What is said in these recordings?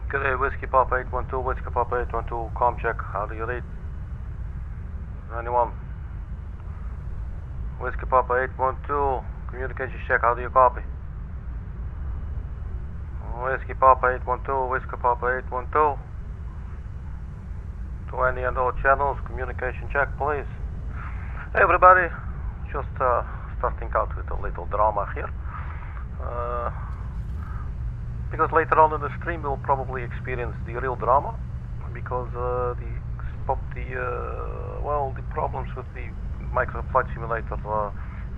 Good day, Whiskey Papa 812, Whiskey Papa 812, com check, how do you read? Anyone? Whiskey Papa 812, communication check, how do you copy? Whiskey Papa 812, Whiskey Papa 812. To any and all channels, communication check, please. Hey everybody, just starting out with a little drama here. Because later on in the stream we'll probably experience the real drama, because the problems with the Microsoft Flight Simulator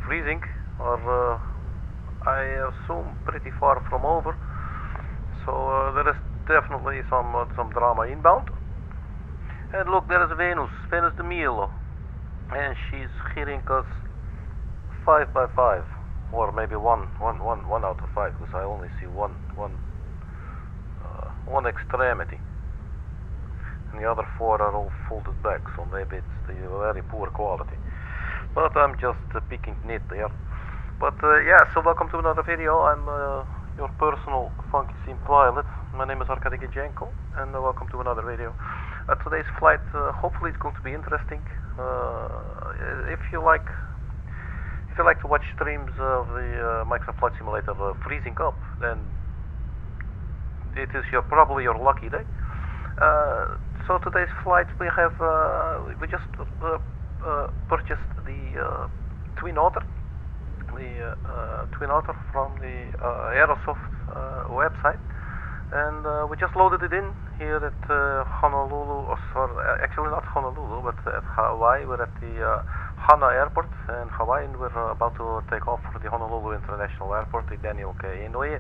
freezing are, I assume, pretty far from over. So there is definitely some drama inbound. And look, there is Venus the Milo, and she's hitting us 5 by 5. Or maybe one out of 5, because I only see one extremity, and the other 4 are all folded back. So maybe it's the very poor quality. But I'm just picking nit there. But yeah, so welcome to another video. I'm your personal funky sim pilot. My name is Arkady Gidzenko, and welcome to another video. Today's flight, hopefully, it's going to be interesting. If you like to watch streams of the Microsoft Flight Simulator freezing up, then it is probably your lucky day. So today's flight we have we just purchased the Twin Otter, Twin Otter from the Aerosoft website, and we just loaded it in here at Honolulu, or sorry, actually not Honolulu, but at Hawaii. We're at the Hana airport in Hawaii, and we're about to take off for the Honolulu International Airport, the Daniel K. Inouye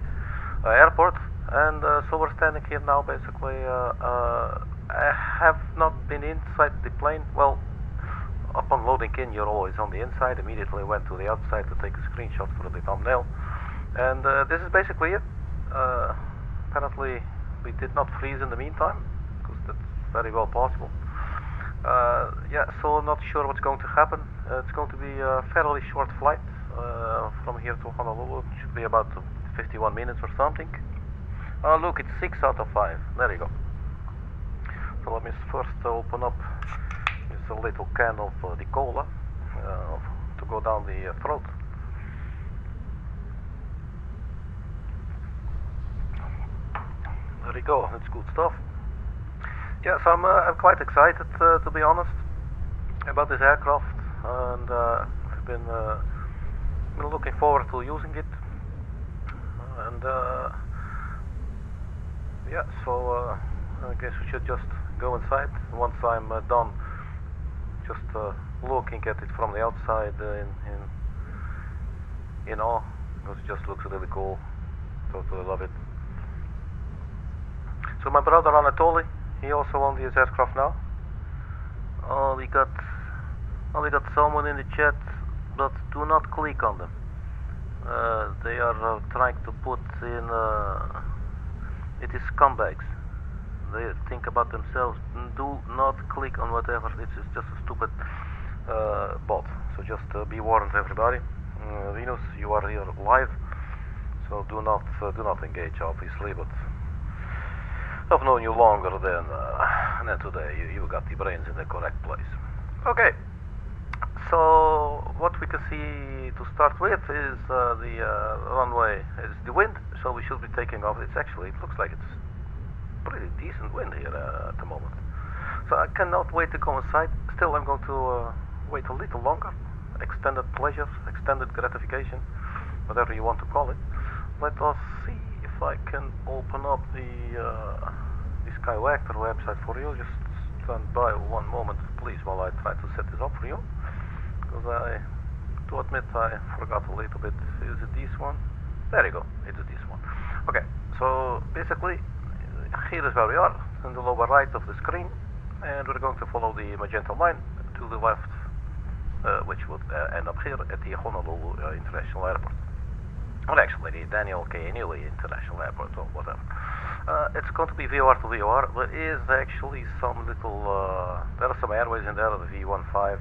airport. And so we're standing here now. Basically, I have not been inside the plane. Well, upon loading in, you're always on the inside. Immediately went to the outside to take a screenshot for the thumbnail, and this is basically it. Apparently, we did not freeze in the meantime, because that's very well possible. Yeah, so not sure what's going to happen. It's going to be a fairly short flight from here to Honolulu. It should be about 51 minutes or something. Oh look, it's 6 out of 5. There you go. So let me first open up this little can of the cola to go down the throat. There you go, that's good stuff. Yes, I'm quite excited, to be honest, about this aircraft, and I've been looking forward to using it. And yeah, so I guess we should just go inside. Once I'm done, just looking at it from the outside, in awe, because it just looks really cool. Totally love it. So my brother Anatoly, he also owns this aircraft now. Oh, we got someone in the chat, but do not click on them. They are trying to put in. It is scumbags. They think about themselves. Do not click on whatever. It's just a stupid bot. So just be warned, everybody. Venus, you are here live, so do not engage, obviously, but. I've known you longer than today. You got the brains in the correct place. Okay, so what we can see to start with is the runway is the wind, so we should be taking off. It looks like it's pretty decent wind here at the moment. So I cannot wait to go inside. Still, I'm going to wait a little longer. Extended pleasure, extended gratification, whatever you want to call it. Let us see if I can open up the Skywactor website for you. Just stand by one moment, please, while I try to set this up for you. Because I do admit I forgot a little bit. Is it this one? There you go. It is this one. Okay. So basically, here is where we are, in the lower right of the screen, and we're going to follow the magenta line to the left, which would end up here at the Honolulu International Airport. Well, actually, the Daniel K. Inouye International Airport, or whatever. It's going to be VOR to VOR. There is actually some little, there are some airways in there, the V15.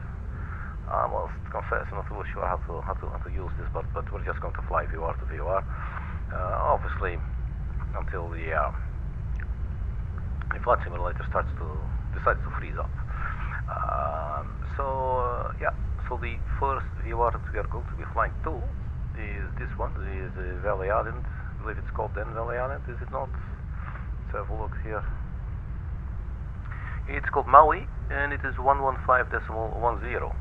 I must confess, I'm not really sure how to use this, but we're just going to fly VOR to VOR. Obviously, until the the flight simulator decides to freeze up. Yeah, so the first VOR that we are going to be flying to is this one, is Valley Island. I believe it's called then Valley Island, is it not? Let's have a look here. It's called Maui, and it is 115.10.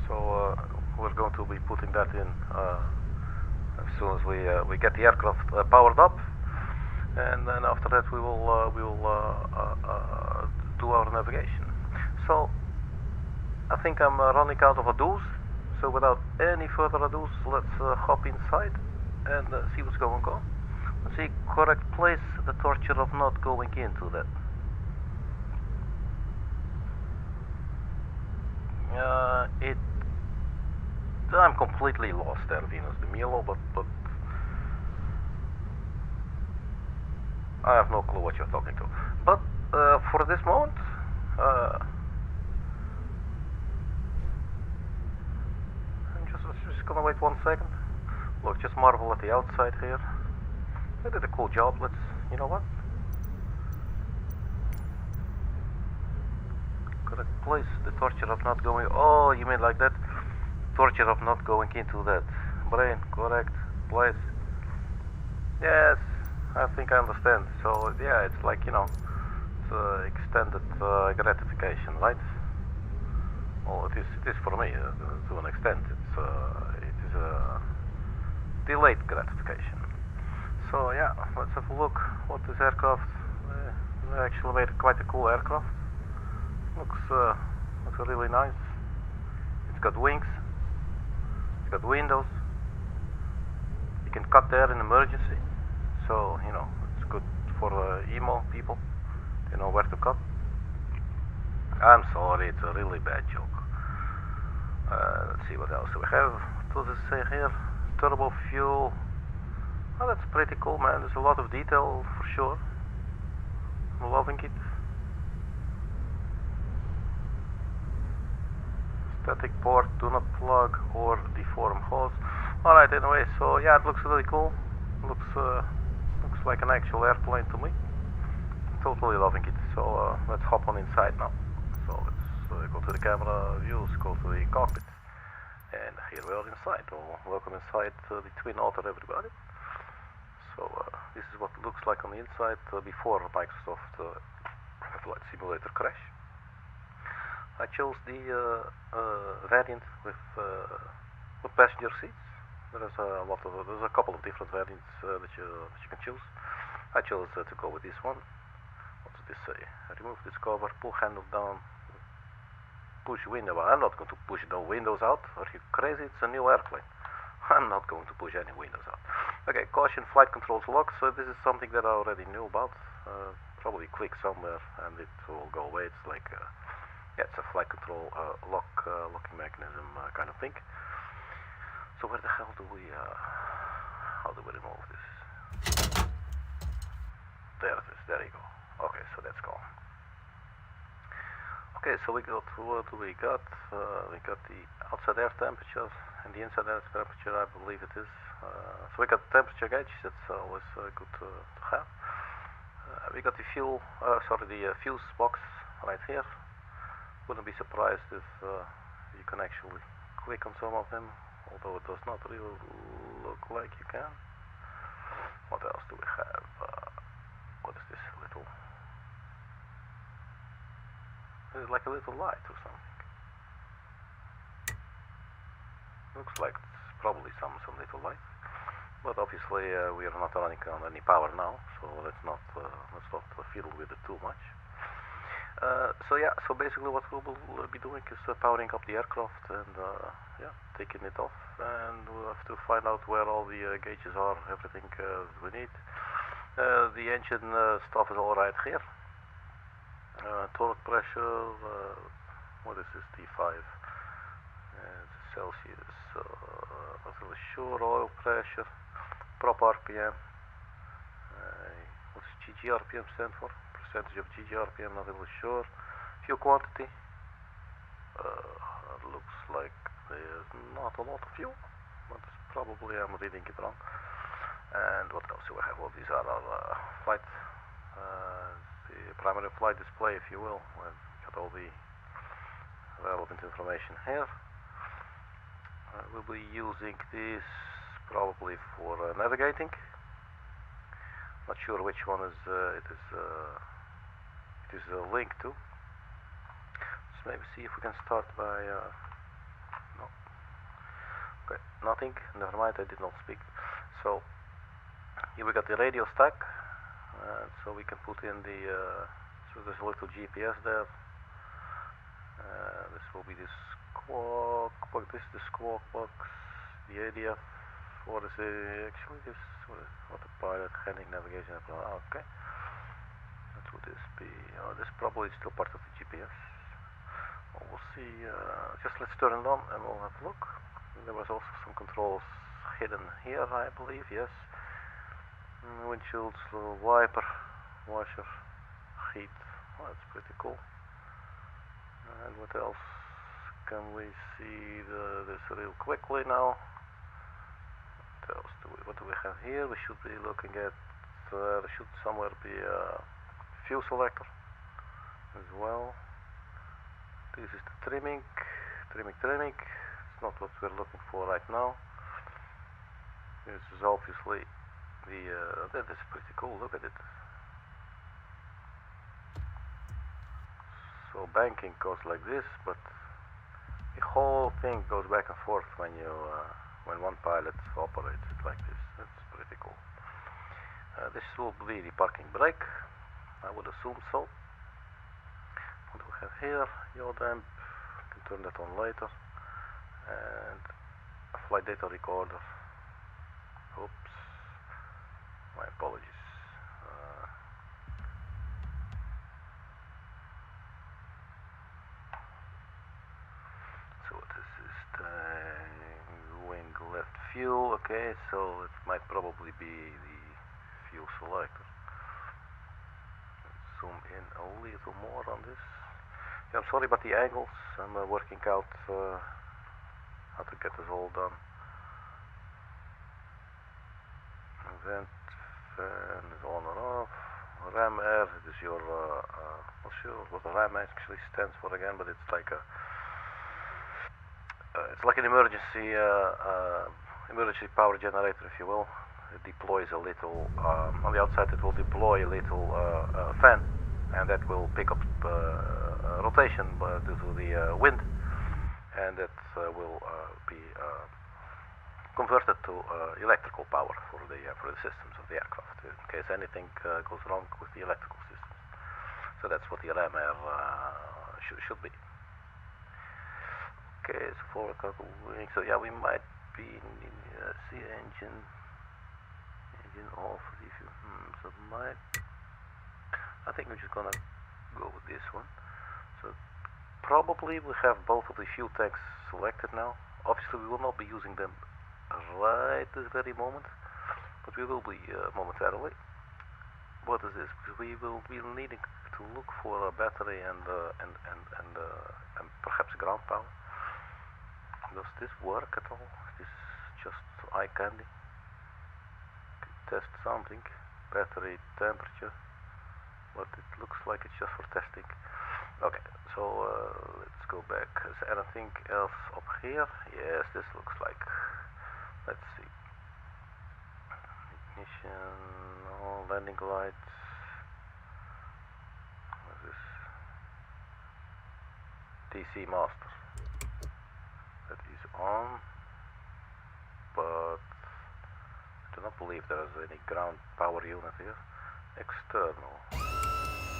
So we're going to be putting that in as soon as we get the aircraft powered up, and then after that we will do our navigation. So I think I'm running out of ados. So without any further ados, let's hop inside and see what's going on. Let's see, correct place, the torture of not going into that. I'm completely lost there, Venus de Milo, but I have no clue what you're talking to. But for this moment, I'm just gonna wait 1 second. Look, just marvel at the outside here. They did a cool job. Let's, you know what? Correct place, the torture of not going. Oh, you mean like that? Torture of not going into that. Brain, correct place. Yes, I think I understand. So yeah, it's like, you know, it's extended gratification, right? Well, it is for me to an extent. It is a delayed gratification. So yeah, let's have a look what this aircraft. They actually made quite a cool aircraft. Looks really nice. It's got wings. It's got windows. You can cut there in emergency. So, you know, it's good for emo people. They know where to cut. I'm sorry, it's a really bad joke. Let's see what else do we have. What does it say here? Turbo fuel. Oh, that's pretty cool, man. There's a lot of detail for sure. I'm loving it. Static port, do not plug or deform hose. Alright, anyway, so yeah, it looks really cool. Looks like an actual airplane to me. Totally loving it. So let's hop on inside now. So let's go to the camera views, go to the cockpit. And here we are inside. Oh, welcome inside the Twin Otter, everybody. So this is what it looks like on the inside before Microsoft Flight Simulator crash. I chose the variant with passenger seats. There's a couple of different variants that you can choose. I chose to go with this one. What does this say? Remove this cover, pull handle down, push window out. I'm not going to push no windows out. Are you crazy? It's a new airplane. I'm not going to push any windows out. Okay, caution, flight controls lock. So this is something that I already knew about. Probably click somewhere and it will go away. It's like yeah, it's a flight control locking mechanism kind of thing. So where the hell do we how do we remove this? There it is. There you go. Okay, so that's gone. Okay, so we got, what do we got? We got the outside air temperature and the inside air temperature, I believe it is. So we got temperature gauge, that's always good to have. We got the fuel, the fuse box right here. Wouldn't be surprised if you can actually click on some of them, although it does not really look like you can. What else do we have? What is this little? It's like a little light or something. Looks like it's probably some little light, but obviously we are not running on any power now, so let's not fiddle with it too much. So yeah, so basically what we will be doing is powering up the aircraft and yeah, taking it off, and we'll have to find out where all the gauges are, everything we need. The engine stuff is all right here. Torque pressure, what is this, T5? It's Celsius, not really sure. Oil pressure, prop RPM, what's GGRPM stand for? Percentage of GGRPM, not really sure. Fuel quantity, looks like there's not a lot of fuel, but probably I'm reading it wrong. And what else do we have? Well, these are our flight primary flight display, if you will. We've got all the relevant information here. We'll be using this probably for navigating. Not sure which one is it is linked to. Let's maybe see if we can start by no. Okay, nothing. Never mind. I did not speak. So here we got the radio stack. So we can put in the so there's a little GPS there. This will be the squawk box. This is the squawk box. The ADF. What is it? Actually, this autopilot, heading, navigation. Okay. What would this be? Oh, this probably is still part of the GPS. Well, we'll see. Just let's turn it on and we'll have a look. There was also some controls hidden here, I believe. Yes. Windshield, wiper, washer, heat. Oh, that's pretty cool. And what else can we see this real quickly now? What do we have here? We should be looking at there should somewhere be a fuel selector as well. This is the trimming. It's not what we're looking for right now. This is obviously that is pretty cool. Look at it. So banking goes like this, but the whole thing goes back and forth when you when one pilot operates it like this. That's pretty cool. This will be the parking brake. I would assume so. What do we have here? Yaw damp. You can turn that on later. And a flight data recorder. Oops. My apologies. So this is the wing left fuel. Okay, so it might probably be the fuel selector. Let's zoom in a little more on this. Yeah, I'm sorry about the angles. I'm working out how to get this all done. Vent fan is on and off. Ram air, it is your not sure what the ram actually stands for again, but it's like a it's like an emergency power generator, if you will. It deploys a little on the outside. It will deploy a little fan, and that will pick up rotation due to the wind, and that will be converted to electrical power for the systems of the aircraft in case anything goes wrong with the electrical systems. So that's what the ram air should be. Okay, so forward couple wings. So yeah, we might be see engine off. If you so might. I think we're just gonna go with this one. So probably we have both of the fuel tanks selected now. Obviously, we will not be using them right this very moment, but we will be momentarily. What is this? Because we will be needing to look for a battery and perhaps ground power. Does this work at all? Is this just eye candy? Test something. Battery temperature, but it looks like it's just for testing. Okay, so let's go back. Is there anything else up here? Yes, this looks like. Let's see. Ignition, no, landing lights. What is this? DC master. That is on, but I do not believe there is any ground power unit here. External.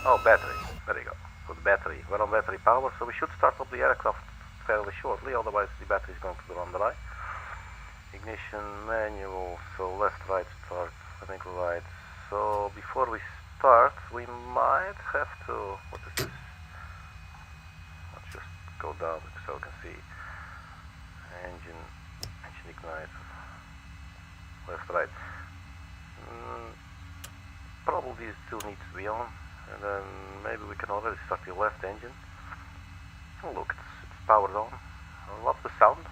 Oh, battery. There you go. So the battery. We're on battery power, so we should start up the aircraft fairly shortly, otherwise the battery is going to run dry. Ignition manual, so left, right, start, landing lights. So before we start, we might have to, what is this? Let's just go down so we can see. Engine ignite, left, right. Probably it still needs to be on, and then maybe we can already start the left engine. Oh look, it's powered on. I love the sound.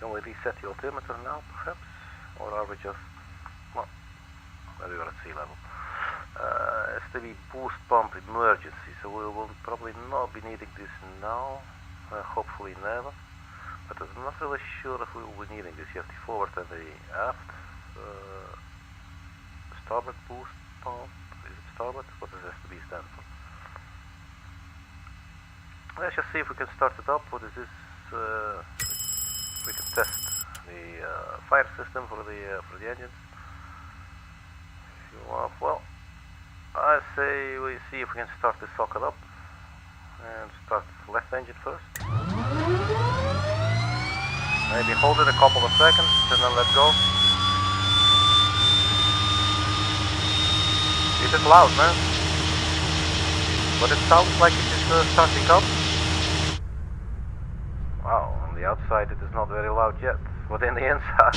Can we reset the altimeter now, perhaps? Or are we just... well, we are at sea level. STB boost pump emergency, so we will probably not be needing this now. Hopefully never. But I'm not really sure if we will be needing this. You have the forward and the aft. Starboard boost pump. Is it starboard? What does STB stand for? Let's just see if we can start it up. What is this? We can test the fire system for the engines. If you want, well, I say we see if we can start the socket up and start the left engine first. Maybe hold it a couple of seconds and then let go. It is loud, man. But it sounds like it is starting up. Wow, on the outside it is not very loud yet. But in the inside,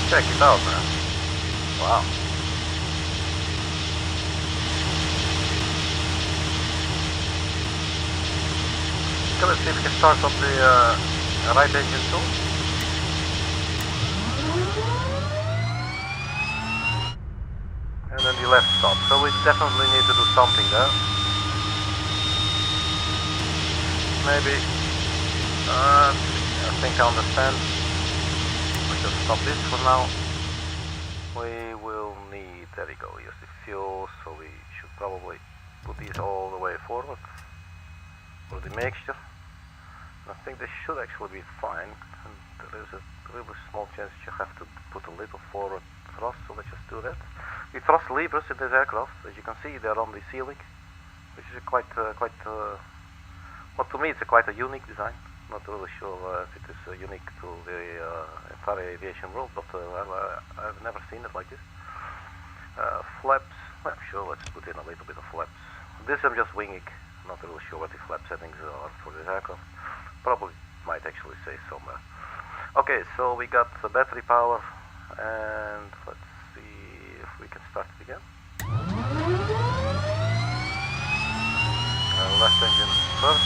check it out, man. Wow. Okay, let's see if we can start up the right engine too. And then the left stop. So we definitely need to do something there. Maybe. I think I understand. Let's just stop this for now. We will need. There we go. Here's the fuel. So we should probably put these all the way forward for the mixture. I think this should actually be fine. And there is a really small chance you have to put a little forward thrust, so let's just do that. The thrust levers in this aircraft, as you can see, they're on the ceiling, which is quite, well, to me it's quite a unique design. Not really sure if it is unique to the entire aviation world, but I've never seen it like this. Flaps, well, sure, let's put in a little bit of flaps. This I'm just winging, not really sure what the flap settings are for this aircraft. Probably might actually say somewhere. Okay, so we got the battery power, and let's see if we can start it again. Left engine first.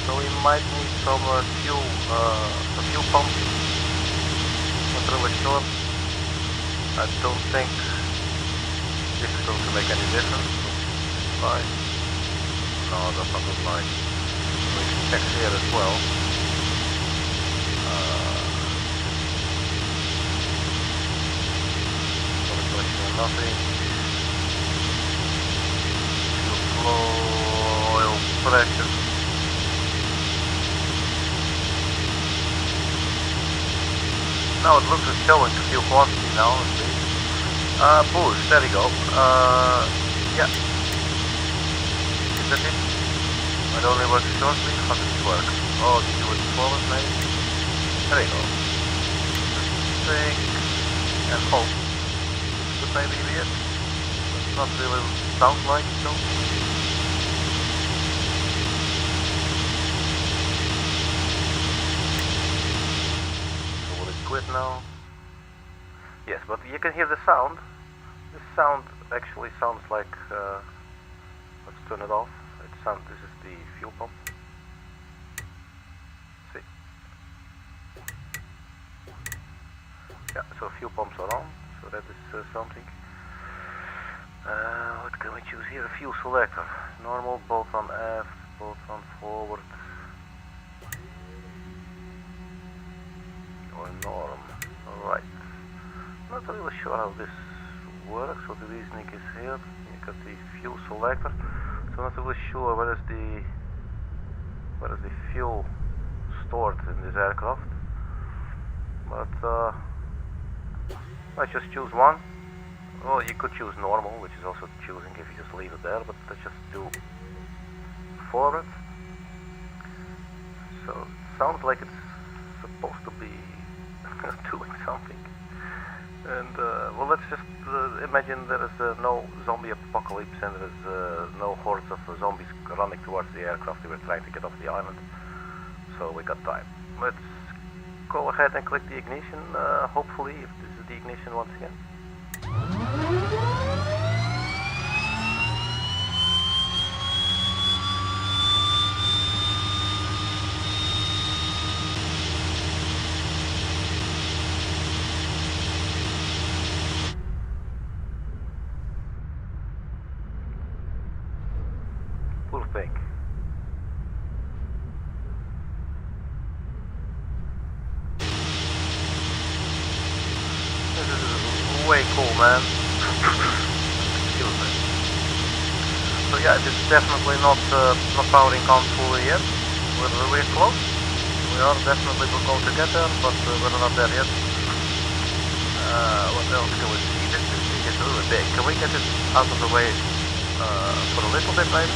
So we might need some fuel pump. Not really sure. I don't think this is going to make any difference. Right. No, that's not good line. We can check here as well. Solid pressure, nothing. Fuel flow, oil pressure. Now it looks like showing the fuel quantity now, let's see. Boost, there we go. Yeah. Is that it? It only works shortly. How does it work? Oh, did you do it forward maybe? There we go. Just think and hope. This could maybe be it. It's not really sound like it though. Quit now. Yes, but you can hear the sound. This sound actually sounds like. Let's turn it off. This is the fuel pump. See. Yeah, so fuel pumps are on. So that is something. What can we choose here? A fuel selector. Normal, both on aft, both on forward. Or norm. Alright. Not really sure how this works. What the reasoning is here. You got the fuel selector. So not really sure where is the fuel stored in this aircraft. But let's just choose one. Well, you could choose normal, which is also choosing if you just leave it there, but let's just do forward. So it sounds like it's supposed to be doing something. And well, let's just imagine there is no zombie apocalypse and there is no hordes of zombies running towards the aircraft. We were trying to get off the island, so we got time. Let's go ahead and click the ignition. Hopefully, if this the ignition once again. Full fake. This is way cool, man. Excuse me. So yeah, it's definitely not powering on fully yet. We're close. We are definitely going to get there, but we're not there yet. What else can we see? This thing is really big. Can we get it out of the way for a little bit, maybe?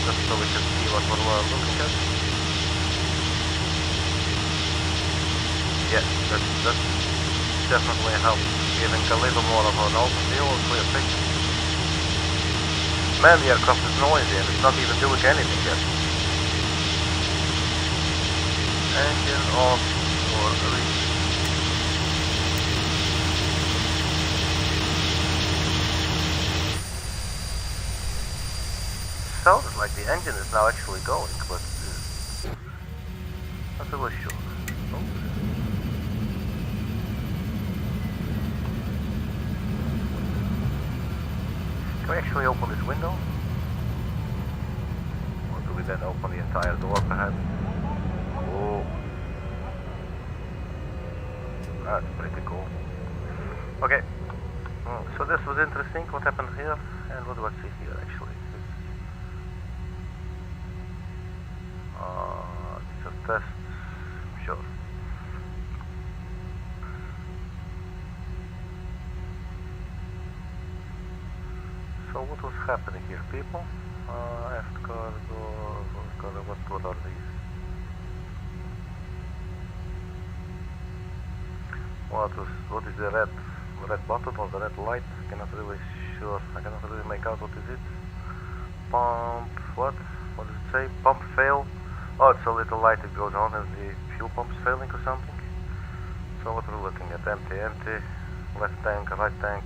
Just so we can see what we're looking at. Yeah, that definitely helps giving a little more of an overview or clear picture. Man, the aircraft is noisy and it's not even doing anything yet. Engine off or release. Sounded like the engine is now actually going, but not really sure. Oh. Can we actually open this window? Or do we then open the entire door perhaps? Oh. That's pretty cool. Okay. So this was interesting, what happened here, and what do I see here actually? It's a test, sure. So what was happening here, people? Aft cargo, what are these? What is the red button or the red light? I cannot really make out what is it. Pump, what? What does it say? Pump fail. Oh, it's a little light that goes on as the fuel pump is failing or something. So what are we looking at? Empty, left tank, right tank.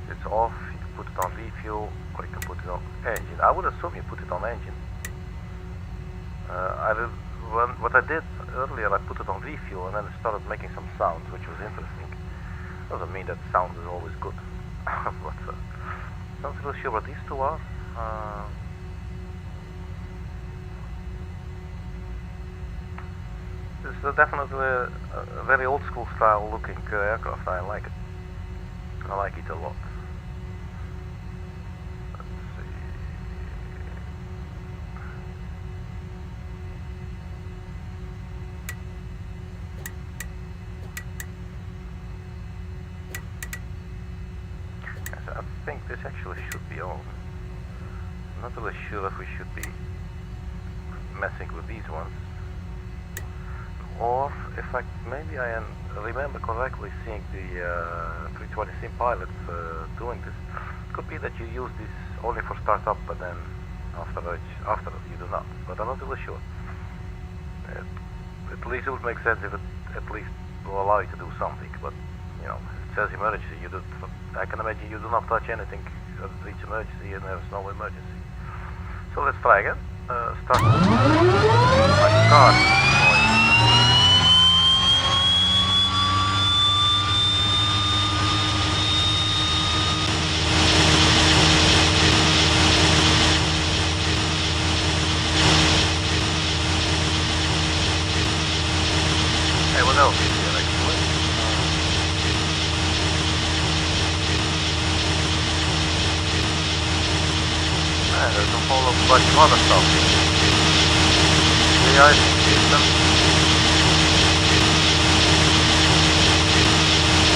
It's off, you can put it on refuel, or you can put it on engine. I would assume you put it on engine. What I did earlier, I put it on refuel and then it started making some sounds, which was interesting. Doesn't mean that sound is always good. But not really sure what these two are. This is definitely a very old school style looking aircraft. I like it. I like it a lot. Let's see. Yes, I think this actually should be on. I'm not really sure if we should be messing with these ones. Or if maybe I remember correctly seeing the 320 sim pilot doing this. It could be that you use this only for startup, but then after you do not. But I'm not really sure. At least it would make sense if it at least will allow you to do something. But you know, it says emergency. I can imagine you do not touch anything at reach emergency, and there's no emergency. So let's try again. Start. My God. What else is here actually? There's a whole bunch of other stuff here. The icing system.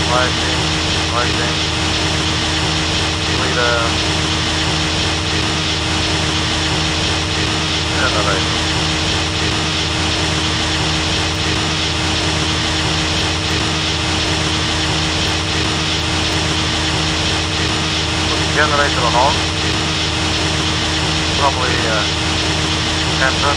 Lighting. Leader. Generator. Generator on. Probably camper.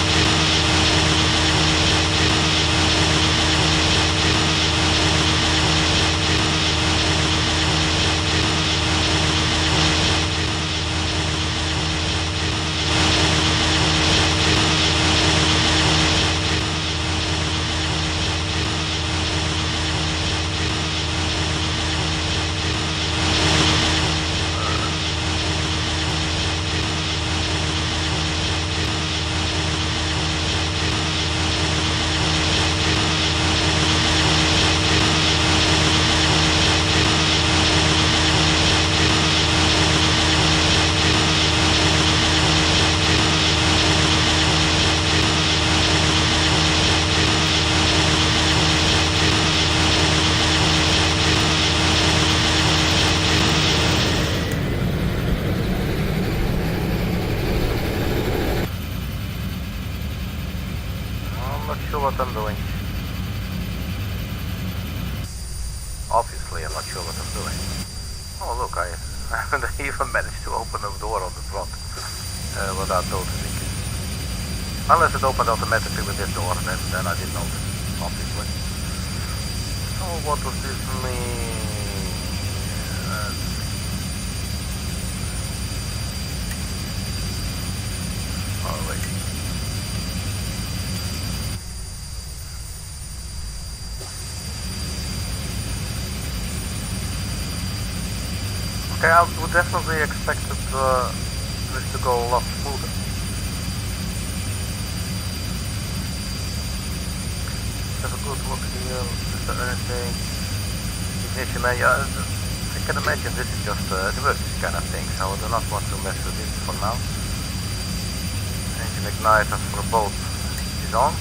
sure what I'm doing. Obviously, I'm not sure what I'm doing. Oh look, I even managed to open a door on the front without noticing it. Unless it opened automatically with this door, then I did notice, obviously. So what does this mean? Oh wait. Okay, I would definitely expect this to go a lot smoother. Have a good look here. Is there anything? Ignition, yeah, I can imagine this is just the emergency kind of thing, so I do not want to mess with this for now. Engine igniter for both is on.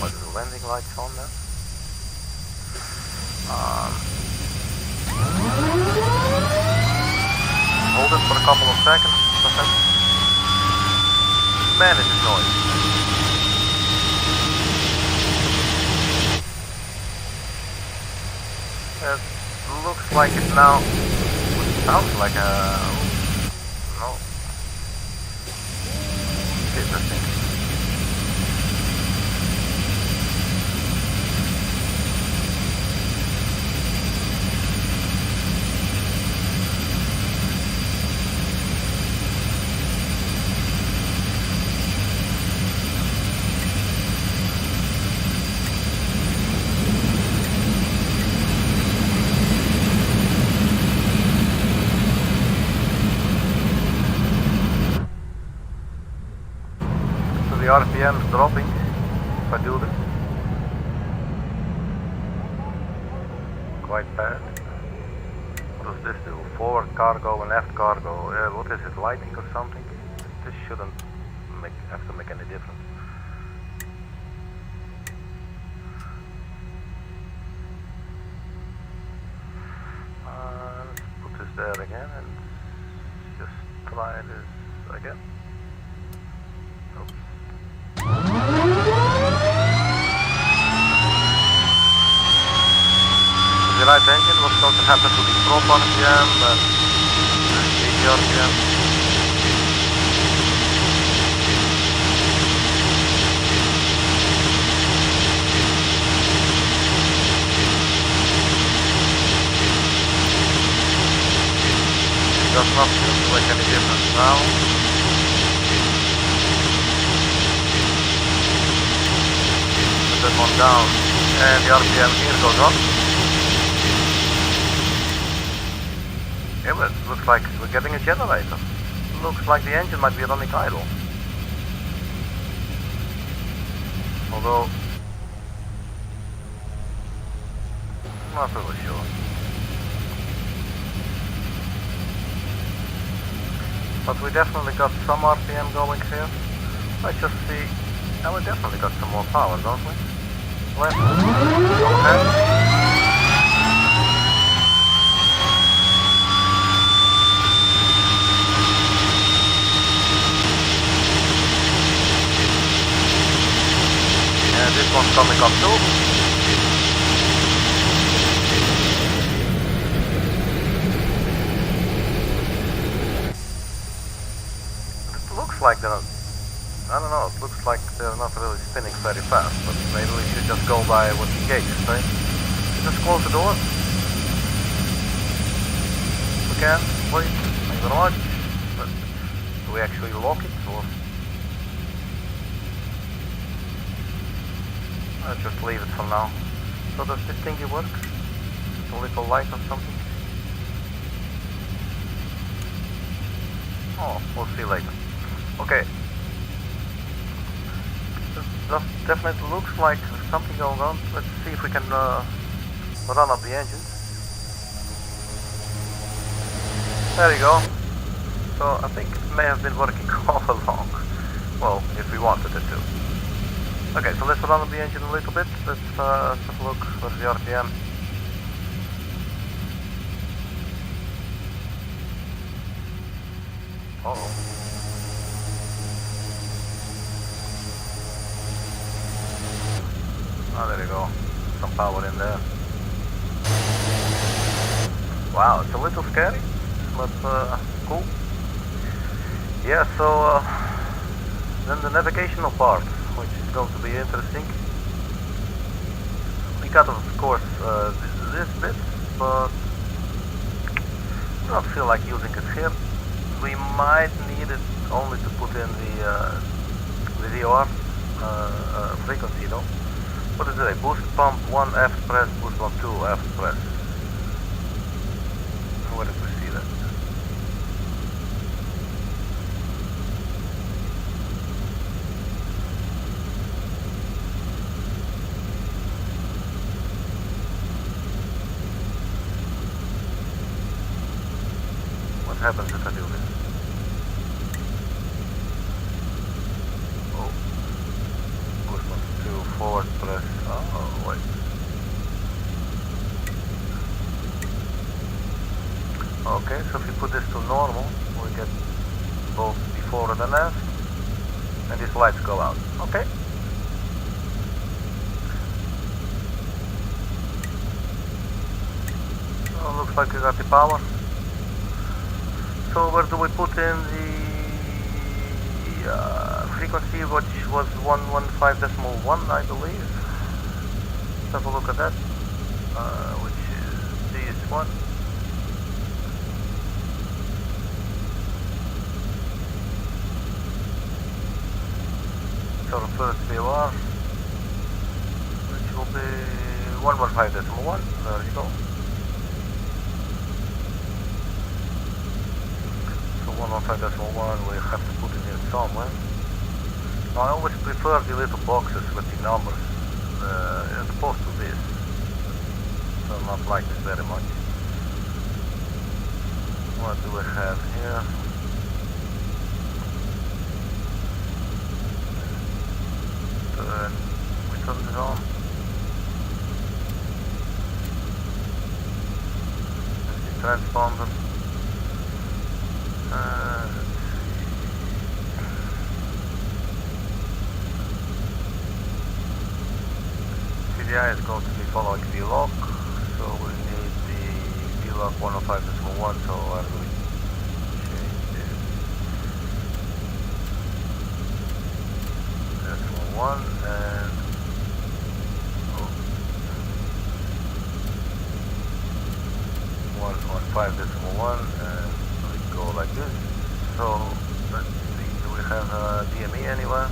What is the landing lights on there? Hold it for a couple of seconds. Man, it is noise. It looks like it now. Sounds like a. No. It's interesting. The RPM is dropping if I do this. Quite bad. What does this do? Forward cargo and left cargo. What is it? Lighting or something? This shouldn't have to make any difference. Let's put this there again and just try this again. Oops. The right engine, what's going to happen to the prop RPM and the RPM? It does not seem to make any difference now. That one down, and the RPM here goes up. Yeah, but it looks like we're getting a generator. Looks like the engine might be running idle. Although, I'm not really sure. But we definitely got some RPM going here. Let's just see. And we definitely got some more power, don't we? Left, okay. And this one's coming up too. It looks like they're, I don't know, it looks like they're not really spinning very fast, but maybe we should just go by what the gauge is saying. Just close the door. We can, please. Thank you very much. But do we actually lock it, or? I'll just leave it for now. So does this thingy work? Just a little light or something? Oh, we'll see later. Okay. That definitely looks like there's something going on. Let's see if we can run up the engine. There you go. So I think it may have been working all along. Well, if we wanted it to. Okay, so let's run up the engine a little bit. Let's have a look. What's the RPM? Uh-oh. power in there. Wow, it's a little scary, but cool. Yeah, so then the navigational part, which is going to be interesting. We got, of course, this bit, but I don't feel like using it here. We might need it only to put in the VOR frequency, though. What is it? Boost pump 1 F press, boost pump 2 F press. Where did we see that? What happens if I do this? Oh, boost pump 2 forward press. Oh, wait. Okay, so if you put this to normal, we get both before and after, and these lights go out. Okay. So looks like we got the power. So where do we put in the frequency, which was 115.1, I believe? Let's have a look at that, which is this one. So the first VOR, which will be 115.1, there you go. So 115.1, we have to put it in somewhere. Now, I always prefer the little boxes with the numbers, as opposed to this. So I don't like this very much. What do we have here? We turn this on. There's the transponder. Let's see. CDI is going to be following VLOC, so we need the VLOC 105.1, so how do we change this? One and 115.1, and we go like this. So let's see, do we have a DME anywhere?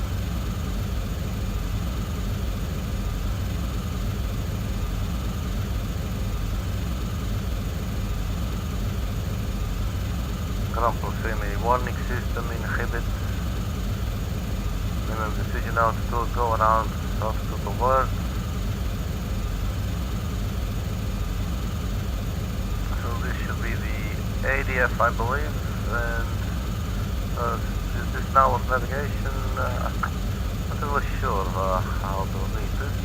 Ground proximity warning system inhibit. Minimum decision altitude, go around altitude to work. So this should be the ADF, I believe, and is this now of navigation? Not really sure how to read this.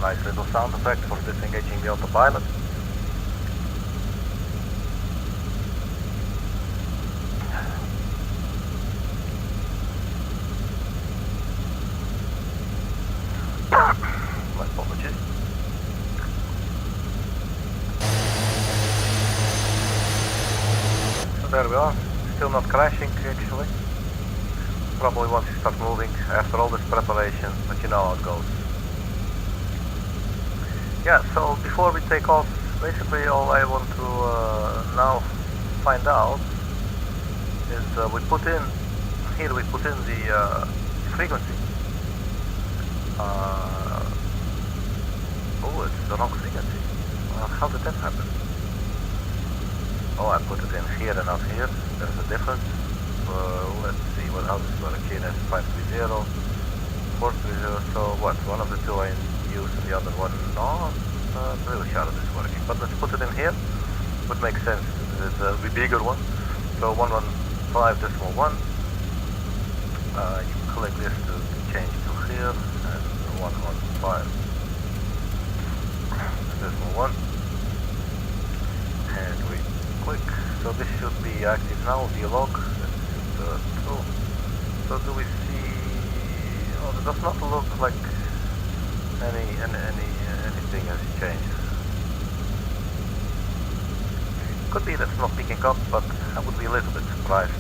Nice little sound effect for disengaging the autopilot. My apologies. So there we are, still not crashing actually. Probably once you start moving after all this preparation, but you know how it goes. Yeah, so before we take off, basically all I want to now find out is we put in the frequency. Oh, it's the wrong frequency. How did that happen? Oh, I put it in here and not here. There's a difference. Let's see how this works. That's 530, 430. So what? One of the two I use and the other one not really sure how this is working, but let's put it in here. Would make sense is the bigger one. So 115.1. You click this to change to here, and 115.1, and we click. So this should be active now. Vlog. That's true. So do we see? Oh, it does not look like anything has changed. Could be that's not picking up, but I would be a little bit surprised.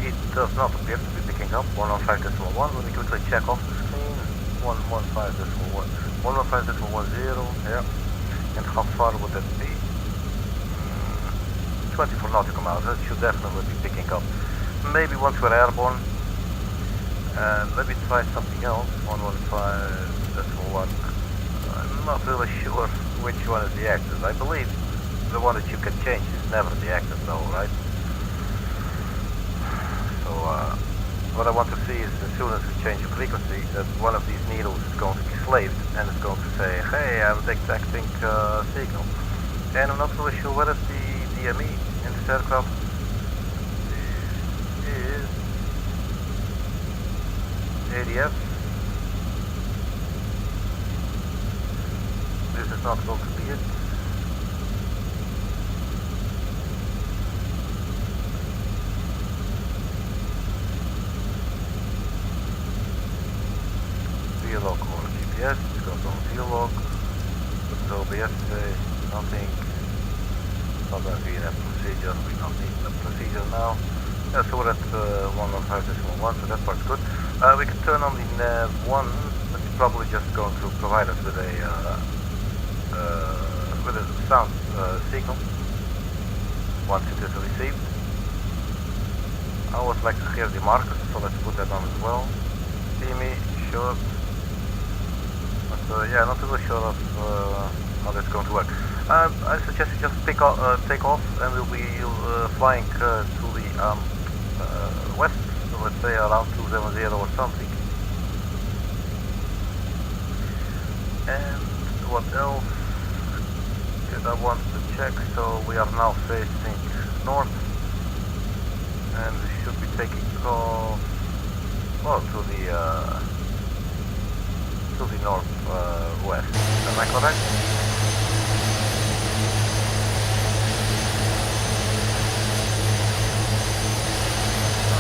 It does not appear to be picking up 115.1. Let me quickly check off the screen. 115.1. 115.10. Yeah. And how far would that be? 24 nautical miles. That should definitely be picking up. Maybe once we're airborne. Maybe try something else. 115.1. I'm not really sure which one is the active. I believe the one that you can change is never the active though, right? So what I want to see is as soon as we change the frequency that one of these needles is going to be slaved and it's going to say, hey, I'm detecting signal. And I'm not really sure whether the DME in this aircraft is ADF. This is not going to be it. VLOG or GPS, it goes on VLOG. What does OBS say? Nothing. Not going to be in a procedure, we don't need a procedure now. Yeah, so we're at 115.1, so that part's good. We can turn on the nav 1, that's probably just going to provide us with a sound signal once it is received. I always like to hear the markers, so let's put that on as well. See me, sure. But yeah, not really sure of how that's going to work. I suggest you just take off and we'll be flying to the west, so let's say around 270 or something. And what else did I want to check? So we are now facing north, and we should be taking off, well, to the northwest. Am I correct?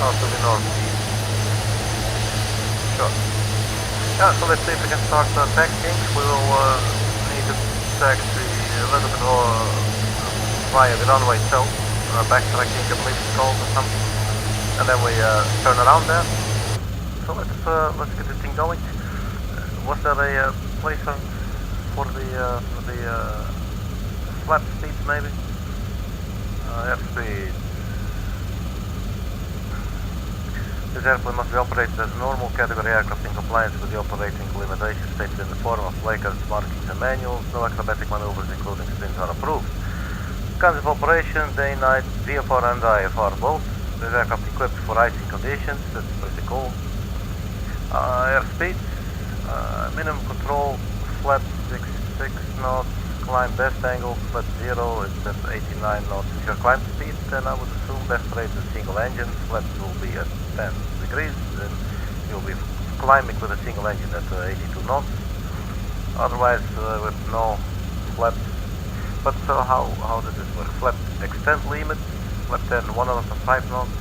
Oh, to the northeast. Sure. Yeah, so let's see if we can start taxiing. We will need to taxi a little bit via the runway itself. Backtracking, I believe it's called, or something. And then we turn around there. So let's get this thing going. Was there a placer for the flap speeds maybe? Airspeed. This airplane must be operated as a normal category aircraft in compliance with the operating limitations stated in the form of placards, markings and manuals. No acrobatic maneuvers including spins are approved. Kinds of operation, day, night, VFR and IFR both. This aircraft equipped for icing conditions, that's pretty cool. Airspeed, minimum control, flat 66 knots, climb best angle, flat 0, it's at 89 knots. With your climb speed, then I would assume best rate is single engine, flaps will be at 10 degrees, and you'll be climbing with a single engine at 82 knots. Otherwise, with no flaps. But so how does this work? Flap extend limit, flap 10 105 knots.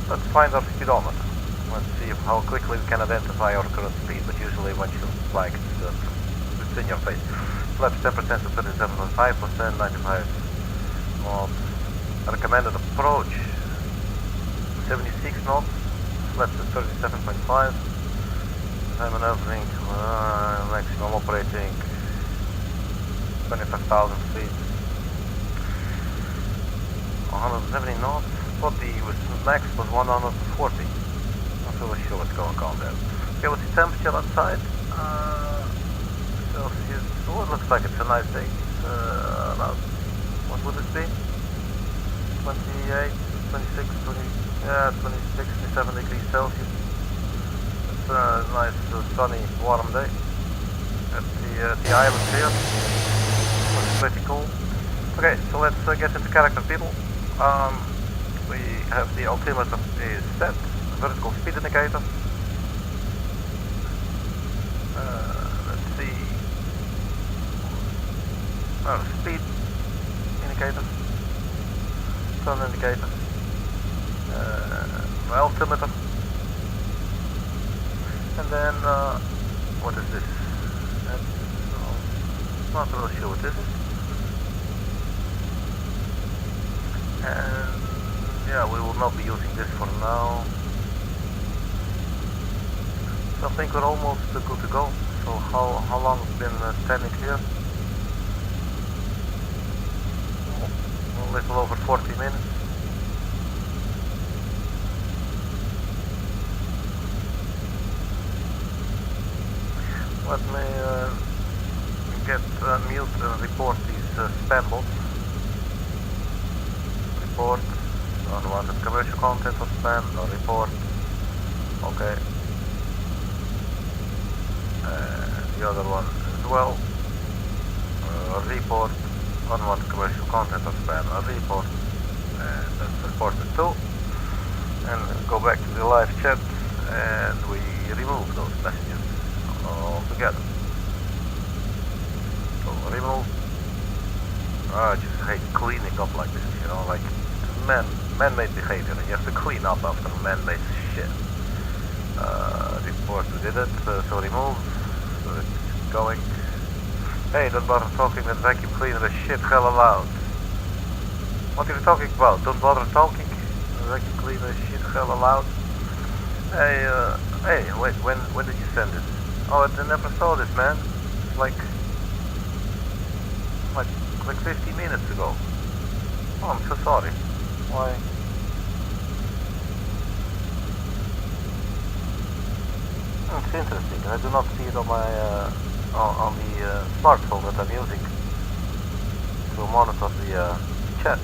Let's find our speedometer. Let's see how quickly we can identify our current speed, but usually once you fly it's in your face. Flaps 10% to 37.5%, 95 knots. Recommended approach 76 knots, flaps at 37.5. Time maneuvering, maximum operating 25,000 feet. 170 knots. Thought the max was 140. Not really sure what's going on there. Okay, what's the temperature outside? Celsius. Oh, it looks like it's a nice day. About, what would it be? 28, 26, 20, yeah, 26, 27 degrees Celsius. It's a nice, sunny, warm day. at the island here. Looks pretty cool. Okay, so let's get into character people. We have the altimeter is set, vertical speed indicator. Let's see. Speed indicator, sun indicator, altimeter, and then what is this? That's not really sure what this is. And yeah, we will not be using this for now. So I think we're almost good to go. So how long have we been standing here? A little over 40 minutes. Let me get mute and report these spam bots. Report, unwanted commercial content or spam, no report. Okay. The other one as well. Report, unwanted commercial content or spam, a report. That's reported too. And go back to the live chat and we remove those messages altogether. So remove. I just hate cleaning up like this, you know, like man-made behavior, and you have to clean up after man-made shit. Report, we did it, so remove, so it's going. Hey, don't bother talking, that vacuum cleaner is shit hella loud. What are you talking about? Don't bother talking, the vacuum cleaner is shit hella loud. Hey, wait, when did you send this? Oh, I never saw this, man. It's like 50 minutes ago. Oh, I'm so sorry. Why? It's interesting. I do not see it on my on the smartphone that I'm using to monitor the chat.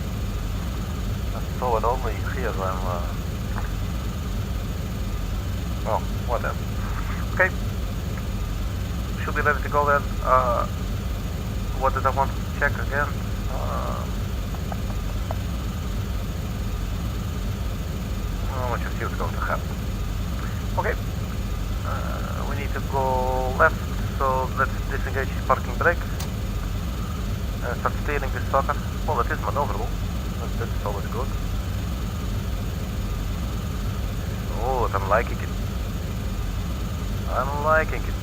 I saw it only here when well, whatever. Okay. Should be ready to go then. What did I want to check again? What you see what's going to happen. Okay. We need to go left, so let's disengage parking brakes and start steering this sucker. Well, it is maneuverable. That's always good. Oh, I'm liking it. I'm liking it.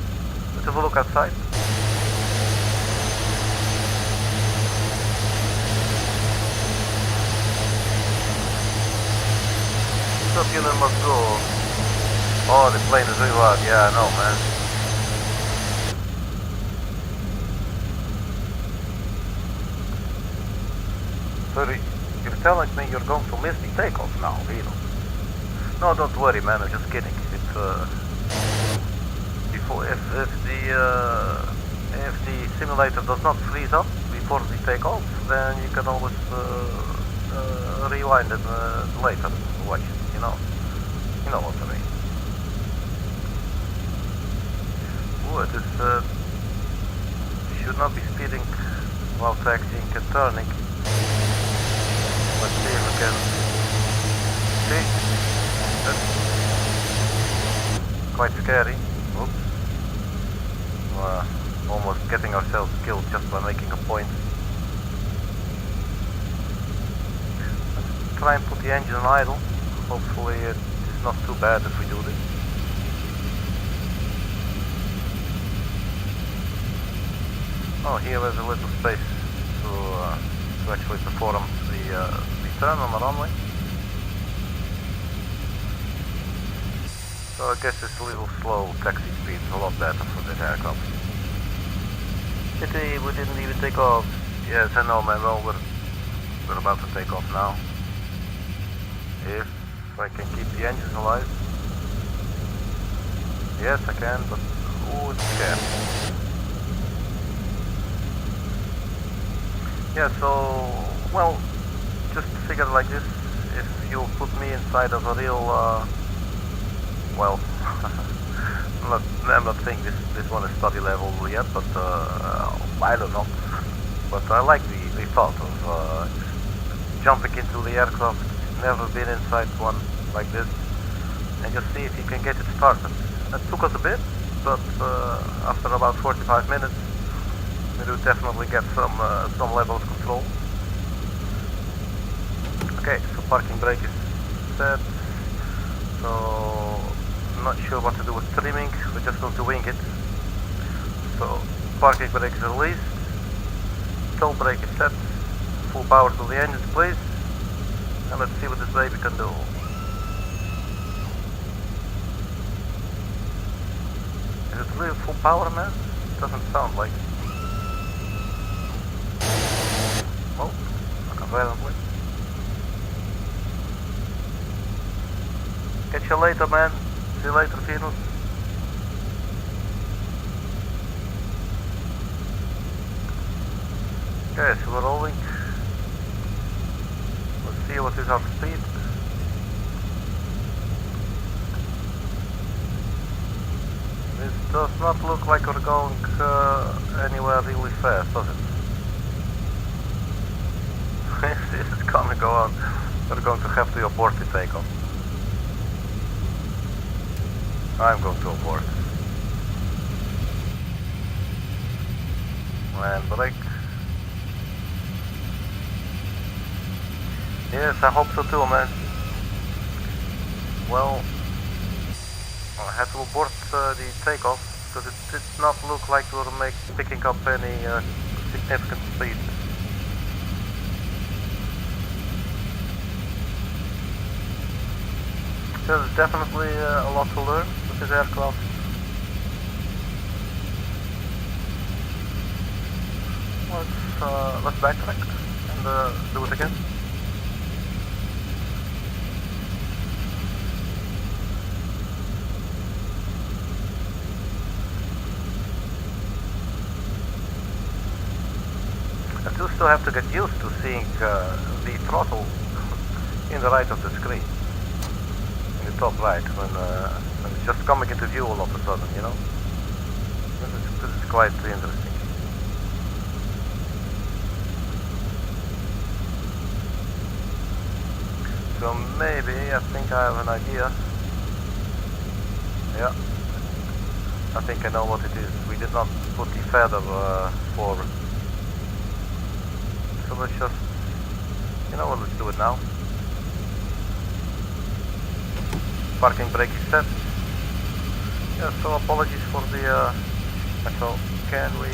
Let's have a look outside. Top unit must go. Oh, the plane is really loud. Yeah, I know, man. Sorry, you're telling me you're going to miss the takeoff now, really? No, don't worry, man. I'm just kidding. It's before if the simulator does not freeze up before the takeoff, then you can always rewind it later. Watch it. You know what I mean. Ooh, it is, should not be speeding while taxiing and turning. Let's see if we can see. That's quite scary. Oops. Almost getting ourselves killed just by making a point. Let's try and put the engine on idle. Hopefully it's not too bad if we do this. Oh, here there's a little space to actually perform the turn on the runway. So I guess this little slow taxi speed is a lot better for this aircraft. Pity we didn't even take off. Yes, I know, man. Well, we're about to take off now. If I can keep the engines alive. Yes, I can, but ooh, it's scary. Yeah, so, well, just figure it like this. If you put me inside of a real, well, I'm not saying this one is study level yet, but I don't know. But I like the thought of jumping into the aircraft, never been inside one like this, and just see if you can get it started. It took us a bit, but after about 45 minutes, we do definitely get some level of control. Okay, so parking brake is set. So I'm not sure what to do with trimming. We're just going to wing it. So parking brake is released. Tail brake is set. Full power to the engines, please. And let's see what this baby can do. Is it really full power, man? Doesn't sound like it. Oh, apparently. Catch you later, man. See you later, Venus. Okay, so we're rolling. Let's see what is our speed. This does not look like we're going anywhere really fast, does it? If this is gonna go on, we're going to have to abort the takeoff. I'm going to abort. And brake. Yes, I hope so too, man. Well, I had to abort the takeoff because it did not look like we were picking up any significant speed. There's definitely a lot to learn with this aircraft. Let's backtrack and do it again. I do still have to get used to seeing the throttle in the right of the screen. In the top right, when it's just coming into view all of a sudden, you know? This is quite interesting. So maybe, I think I have an idea. Yeah. I think I know what it is. We did not put the feather forward. So let's just, you know what, let's do it now. Parking brake is set. Yeah, so apologies for the, so can we,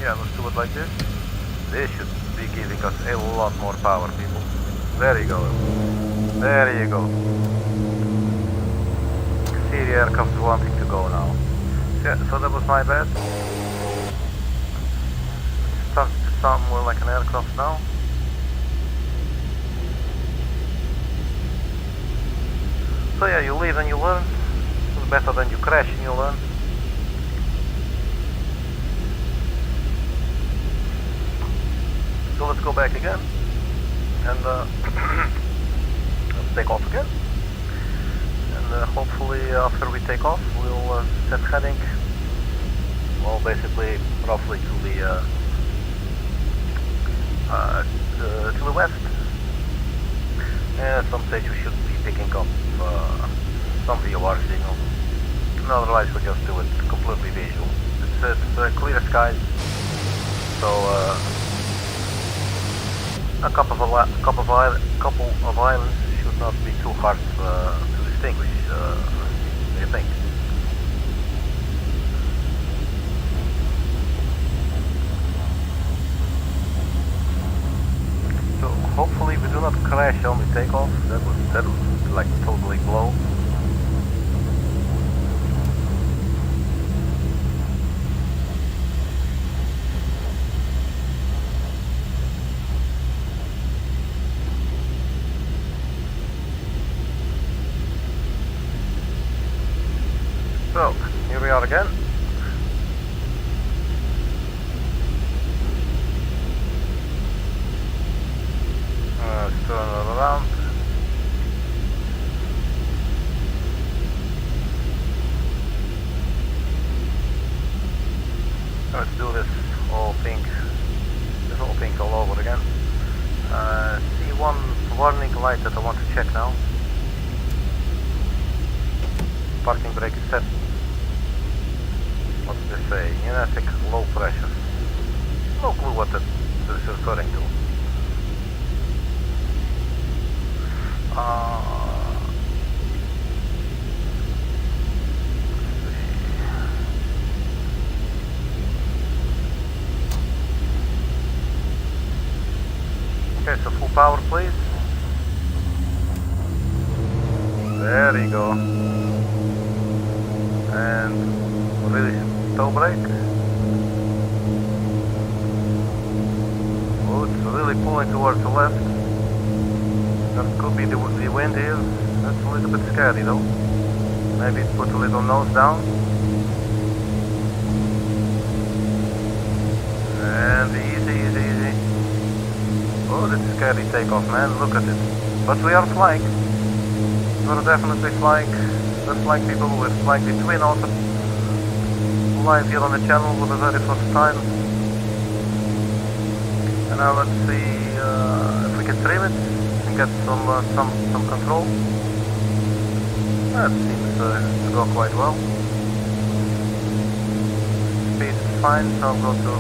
yeah, let's do it like this. This should be giving us a lot more power, people. There you go. There you go. See the aircraft wanting to go now. Yeah, so that was my bad. Starts to sound more like an aircraft now. So yeah, you live and you learn. It's better than you crash and you learn. So let's go back again. And let's take off again. And hopefully after we take off, we'll set heading, well, basically roughly to the west. And at some stage we should be picking up some VOR signal. And otherwise we'll just do it completely visual. It's clear skies, so a couple of islands should not be too hard to distinguish, do you think? So hopefully we do not crash on the takeoff. That would like totally blow. So, here we are again. Let's turn it around. one warning light that I want to check now. Parking brake is set. What does this say? Kinetic low pressure. No clue what that is referring to. Okay, so full power please. There you go. And release toe brake. Oh, it's really pulling towards the left. That could be the wind here. That's a little bit scary though. Maybe put a little nose down. And easy, easy, easy. Oh, that's a scary takeoff, man. Look at it. But we are flying. We're definitely flying. We're flying people. We're flying the twin Otter. Live here on the channel for the very first time. And now let's see if we can trim it and get some control. That seems to go quite well. Speed is fine, so I'll go to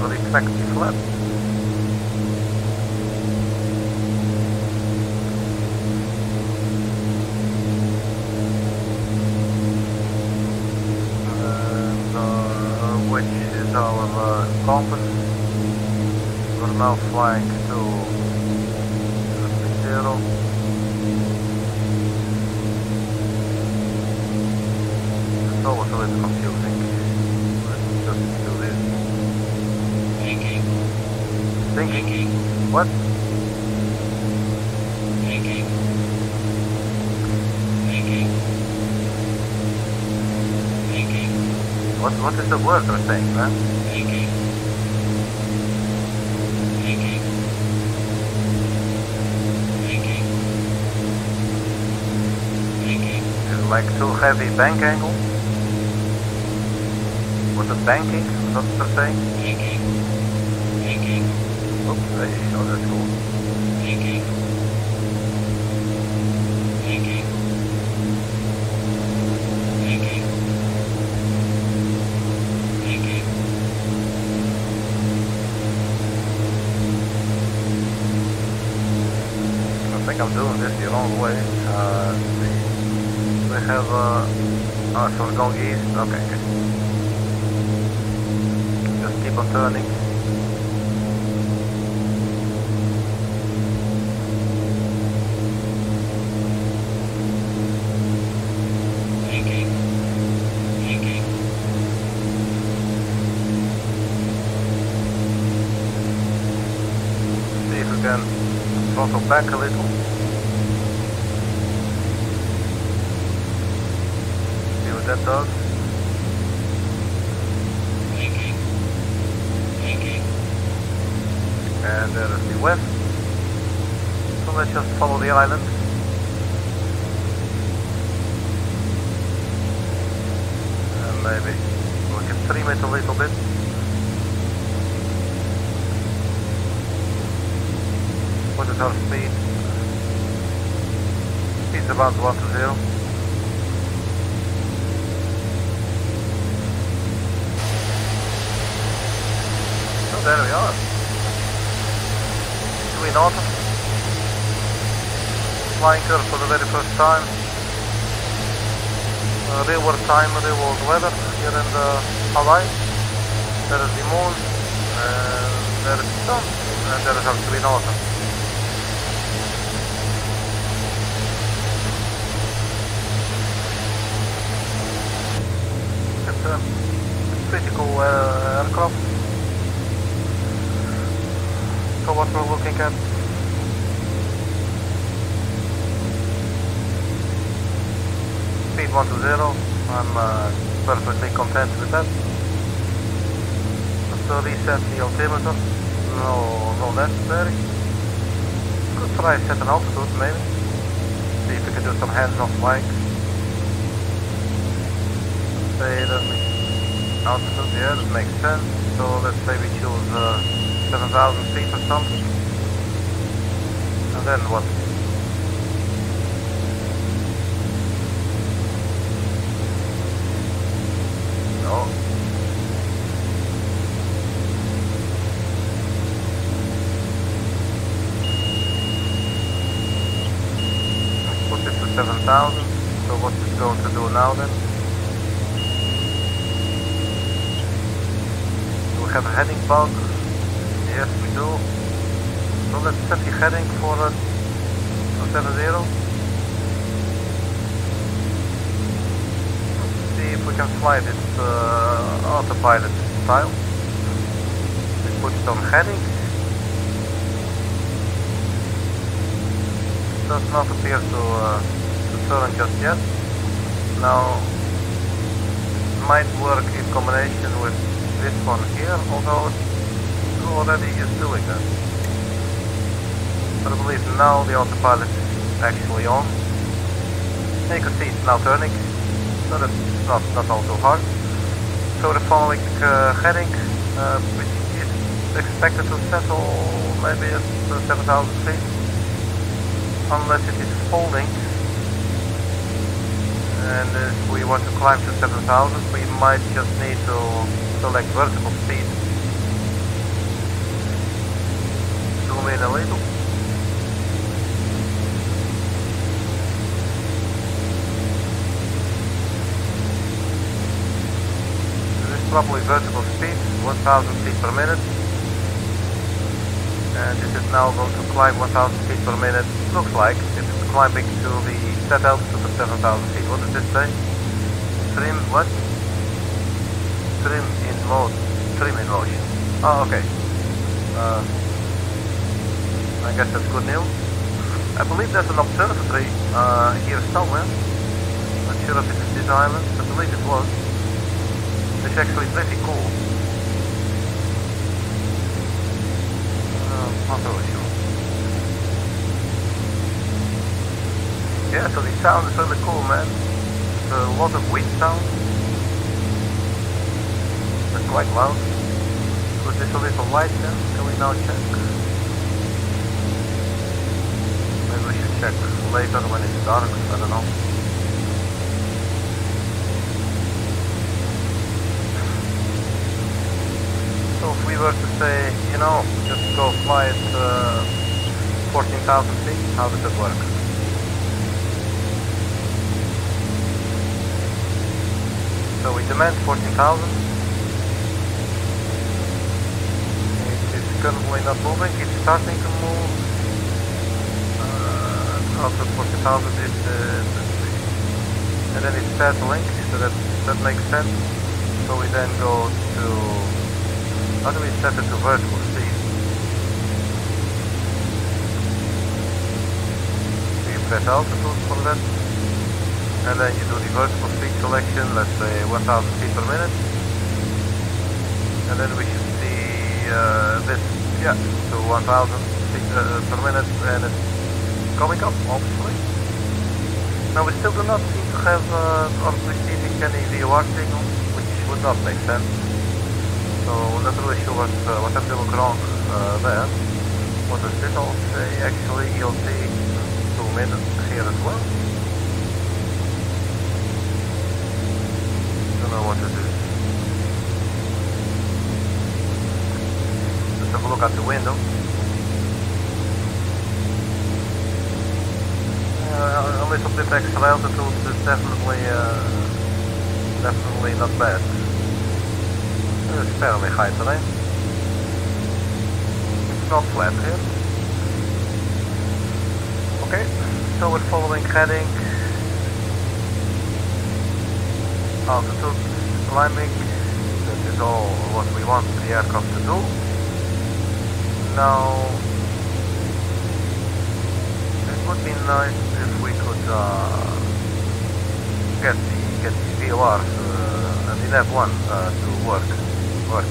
reflect flat. Which is our compass. We're now flying to 0. It's always a little confusing. Let's just do this. Thinking. Thinking? What? Thinking. Thinking. Thinking. What is the word they're saying, man? Thinking. Thinking. Thinking. Thinking. Is it like too heavy bank angle? Was it banking? Is that what they're saying? Thinking. Thinking. Oops, hey, oh, that's cool. Thinking. Thinking. Thinking. Thinking. I think I'm doing this the wrong way. We have oh, so we're going east. Okay, okay. Just keep on turning. Thinking. Thinking. See if we can throttle back a little. See what that does. Thinking. Thinking. And there is the west. So let's just follow the island. And maybe we can trim it a little bit. What is our speed? Speed's about 1 to 0. So there we are. Twin Otter. Flying curve for the very first time. Real world time, real world weather here in the Hawaii. There is the moon, and there is the sun, and there is our Twin Otter. It's a pretty cool aircraft. So what we're looking at. Speed 1 to 0. I'm perfectly content with that. Just reset the altimeter. No necessary. Could try set an altitude maybe. See if we can do some hands-off flying. Say that altitude, yeah, that makes sense. So let's say we choose 7,000 feet or something. And then what? No. Put it to 7,000. So what it's going to do now then? Do we have a heading bug? Yes, we do. So let's set the heading for 270. Let's see if we can fly this autopilot style. We put it on heading. It does not appear to turn just yet. Now it might work in combination with this one here, although it already is doing that. But I believe now the autopilot is actually on. And you can see it's now turning, so that's not all too hard. So the following heading, which is expected to settle maybe at 7,000 feet, unless it is folding. And if we want to climb to 7,000, we might just need to select vertical speed. Zoom in a little. This is probably vertical speed, 1,000 feet per minute. And this is now going to climb 1,000 feet per minute. Looks like it's climbing to the set altitude of 7,000 feet. What does this say? Trim what? Trim in motion. Oh, okay. I guess that's good news. I believe there's an observatory here somewhere. Not sure if it's this island. I believe it was. It's actually pretty cool. Not really sure. Yeah, so the sound is really cool, man. It's a lot of wind sound. It's quite loud. Was this a little light then? Can we now check? Maybe we should check later when it's dark. I don't know. So if we were to say, you know, just go fly at 14,000 feet, how does it work? So we demand 14,000. It is currently not moving, it's starting to move. Also 14,000 is and then it's settling, so that makes sense. So we then go to, how do we set it to vertical speed? You press altitude for that. And then you do the vertical speed selection, let's say 1,000 feet per minute. And then we should see this, yeah, so 1,000 feet per minute, and it's coming up, obviously. Now we still do not seem to have, or receiving any VOR signal, which would not make sense. So I'm not really sure what I'm doing wrong there. What does this all say? Actually, you'll see 2 minutes here as well. Don't know what it is. Let's have a look out the window. A little bit extra altitude is definitely not bad. It's fairly high terrain. It's not flat here. Okay, so we're following heading. Altitude climbing. That is all what we want the aircraft to do. Now, it would be nice if we could get the VORs and the nav1 to working. What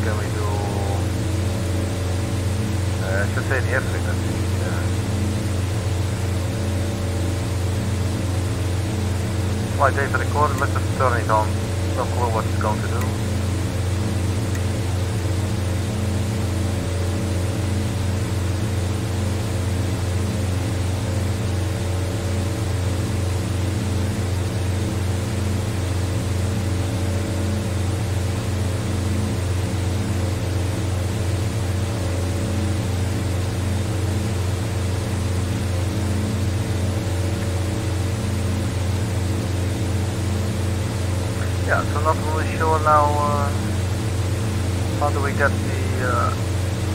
can we do? I should say the air frequency. Flight data recorded, let's just turn it on. No clue what it's going to do. Yeah, so not really sure now how do we get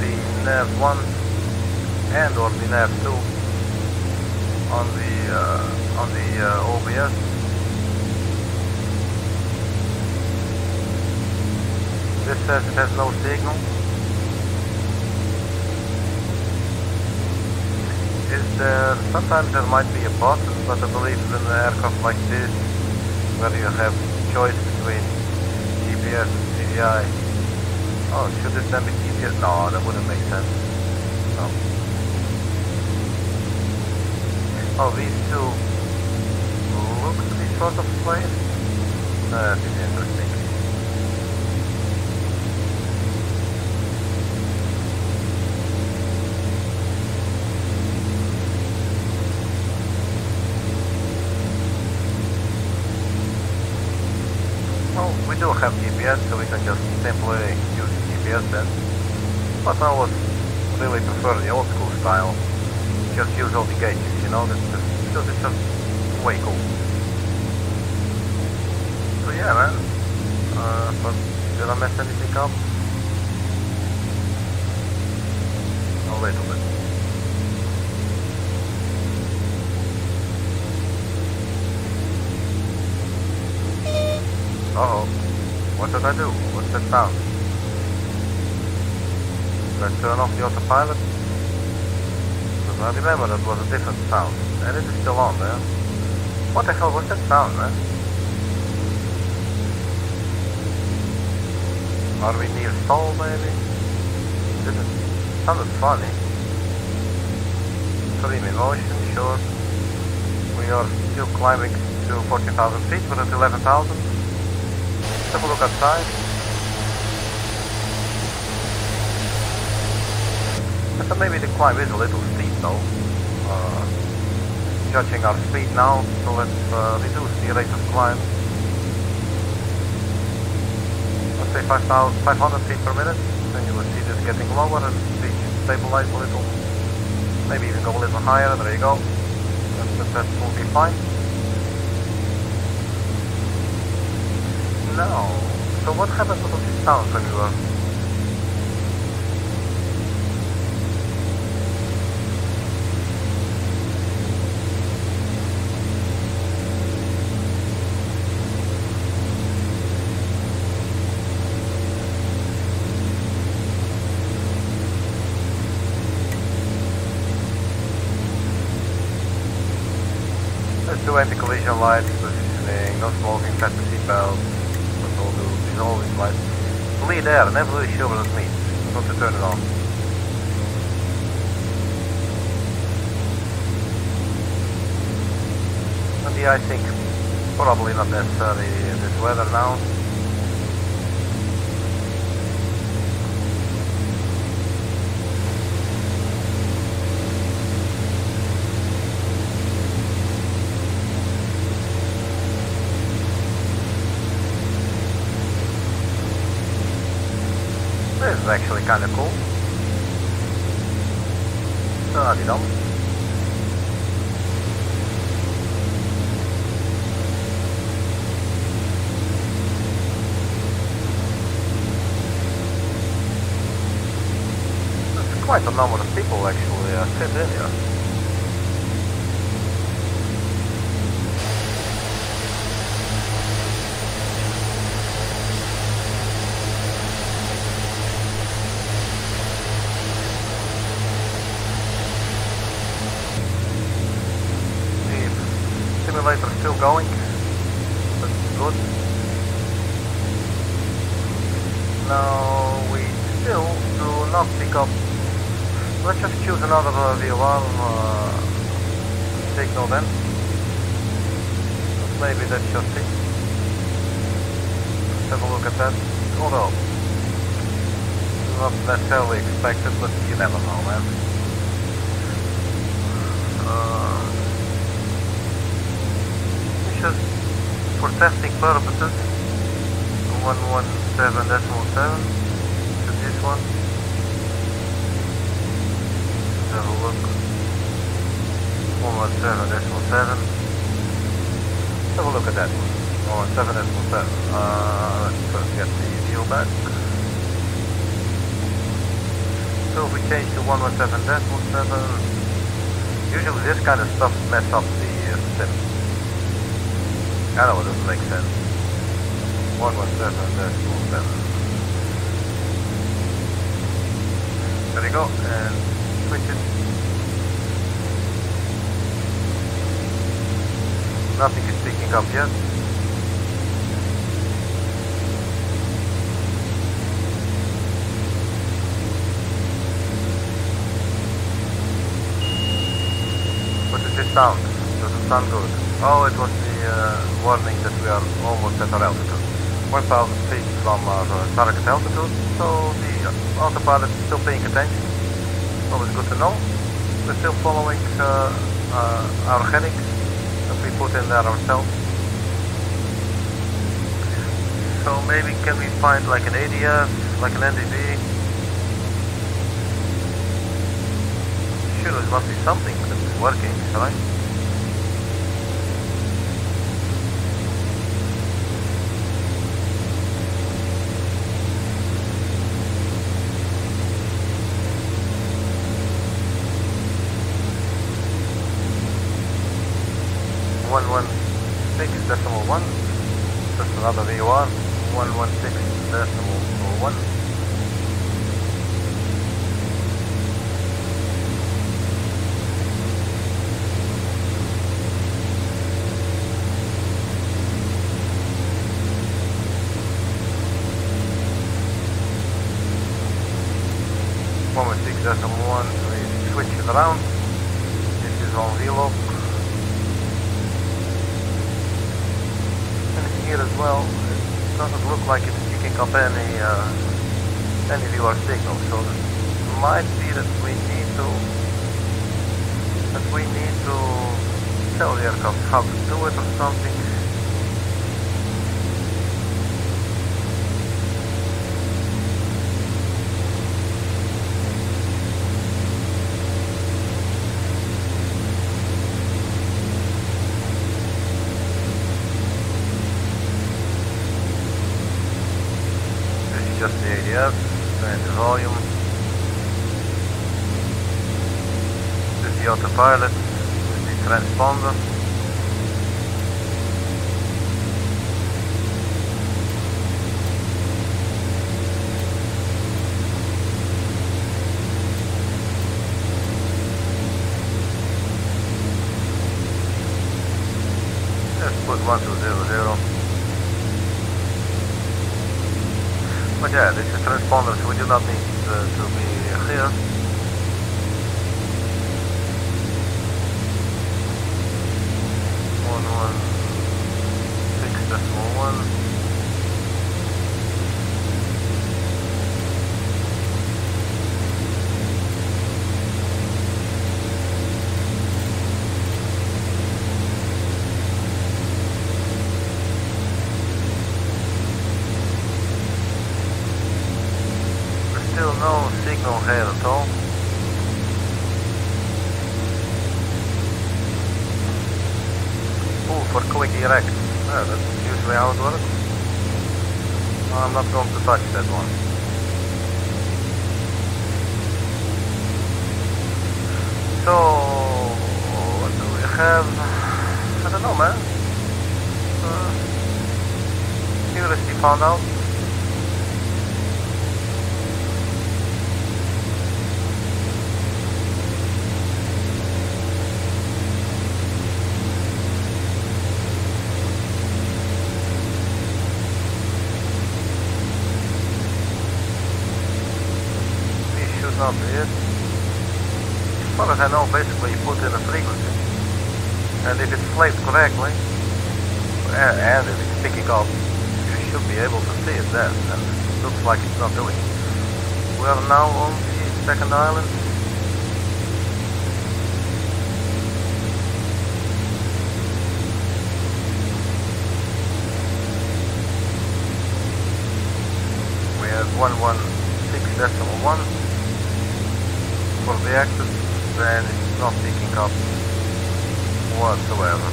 the nav1 and or the nav2 on the OBS. This says it has no signal. Sometimes there might be a button, but I believe in an aircraft like this where you have choice between GPS and CDI. Oh, should this then be GPS? No, that wouldn't make sense. No. Oh, these two look to be sort of planes. That is interesting. Well, we do have GPS, so we can just simply use GPS then. But I would really prefer the old school style. Just use all the gauges, you know, because it's just way cool. So yeah, man. But did I mess anything up? A little bit. Uh-oh. What did I do? What's that sound? Did I turn off the autopilot? Because I remember that was a different sound. And it is still on there. What the hell was that sound, man? Are we near stall, maybe? Didn't sounded funny. Stream in motion, sure. We are still climbing to 14,000 feet. We're at 11,000. Let's have a look outside. So maybe the climb is a little steep though. Judging our speed now, so let's reduce the rate of climb. Let's say 500 feet per minute. Then you will see this getting lower and speed should stabilize a little. Maybe even go a little higher. There you go. That will be fine. No. So what happened to these sounds when you were... Let's do anti-collision lights, positioning, no smoking, set the seatbelt. Is always like bleed air, never really sure what it means. I'm going to turn it on. And the icing, probably not necessary in this weather now. This is actually kind of cool. Dum. There's quite a number of people actually sit in here. Simulator still going. That's good. Now we still do not pick up. Let's just choose another VLR signal then. Maybe that's just it. Let's have a look at that. Although, not necessarily expected, but you never know, man. It's just for testing purposes. 117.7 to this one. Let's have a look. 117.7. Have a look at that one. 117.7. Let's first get the view back. So if we change to 117.7, usually this kind of stuff mess up the sim. I know it doesn't make sense. 117.7. There you go, and switch it. Nothing is picking up yet. What does it sound? Doesn't sound good. Oh, it was the warning that we are almost at our altitude. 1,000 feet from our target altitude, so the autopilot is still paying attention. Always good to know. We're still following our headings that we put in there ourselves. So maybe can we find like an ADS, like an NDB? Sure, there must be something that is working, right? .116.1. That's another VOR. 116.1. .1, we switch it around. This is on VLOC. And here as well, it doesn't look like it's picking up any VR signal, so it might be that we need to tell the aircraft how to do it or something. Just the ADS and the volume. This is the autopilot, this is the transponder. Let's put 1200. But yeah, this is transponder, so we do not need to be here. One 116.1. Still no signal here at all. Pull for quick erect. Yeah, that's usually how it works. I'm not going to touch that one. So, what do we have? I don't know, man. Seriously found out. Not it. As far as I know, basically you put in a frequency, and if it's played correctly, And if it's picking up, you should be able to see it there, and it looks like it's not doing it. We are now on the second island. We have 116.1 for the axis, and it's not picking up whatsoever.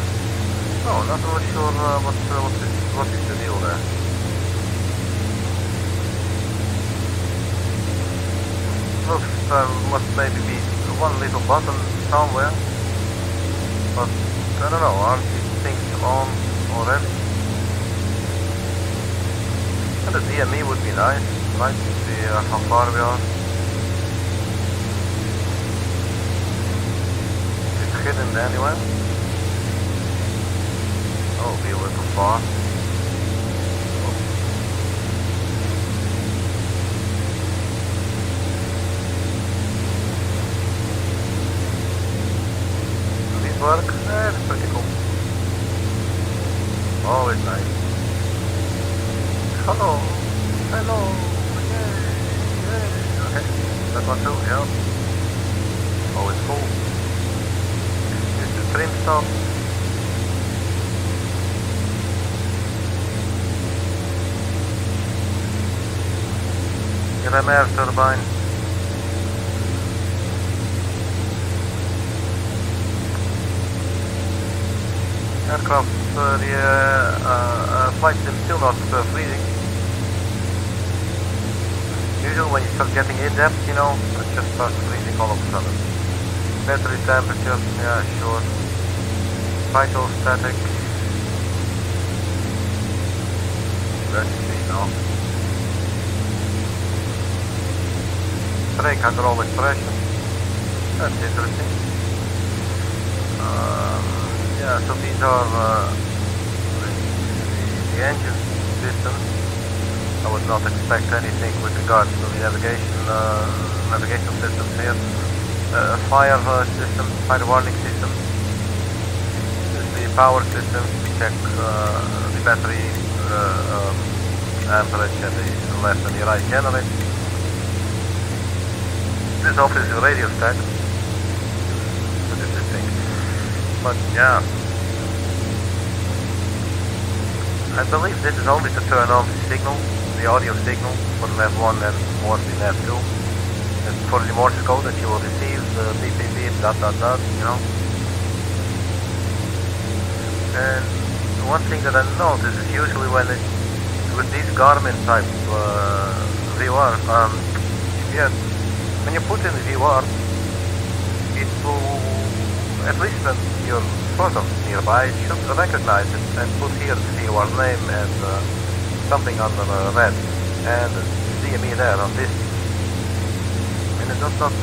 No, not really sure what is the deal there. Looks must maybe be one little button somewhere, but I don't know, aren't these things on already? And the DME would be nice, right, to see how far we are. Is it hidden anywhere? Oh, be a little far. Work? It's pretty cool. Always nice. Hello. Hello. Yay. Yay. Okay. That one too, yeah. Always cool. This is trim stop. Get an air turbine. Aircraft, the flight sim still not freezing. Usually when you start getting in depth, you know, it just starts freezing all of a sudden. Battery temperature, yeah, sure. Vital static. Let's see now. Brake hydraulic pressure. That's interesting. Yeah, so these are the engine systems. I would not expect anything with regards to the navigation systems here. Fire system, fire warning system. The power system, we check the battery amperage and the left and the right generator. This office is radio stack. What is this thing? But yeah, I believe this is only to turn on the signal, the audio signal for nav 1 and more the nav 2. And for the Morse code that you will receive, the beep beep beep, dot dot dot, you know. And one thing that I notice is usually when it, with these Garmin type VR, GPS, when you put in the VR, it will, at least when you're sort of nearby, it should recognize it and put here the VR name and something under red and the DME there on this. And it does not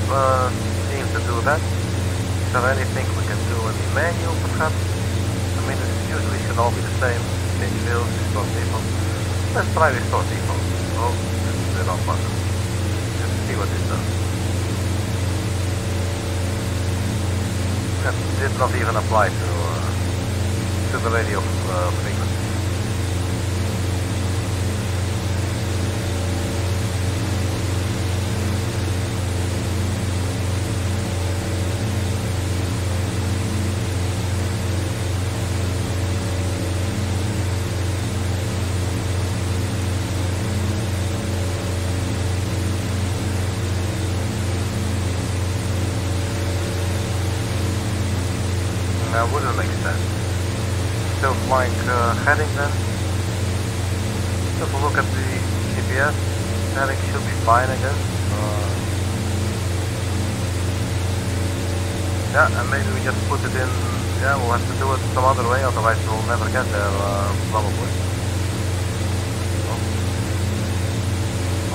seem to do that. Is there anything we can do in the menu perhaps? I mean, it usually should all be the same. Change fields, restore default. Let's try restore default. Oh, this is the wrong button. Let's see what it does. That did not even apply to the radio frequency. That wouldn't make sense. Still flying heading then. If we look at the GPS, heading should be fine, I guess. Yeah, and maybe we just put it in. Yeah, we'll have to do it some other way, otherwise we'll never get there, probably.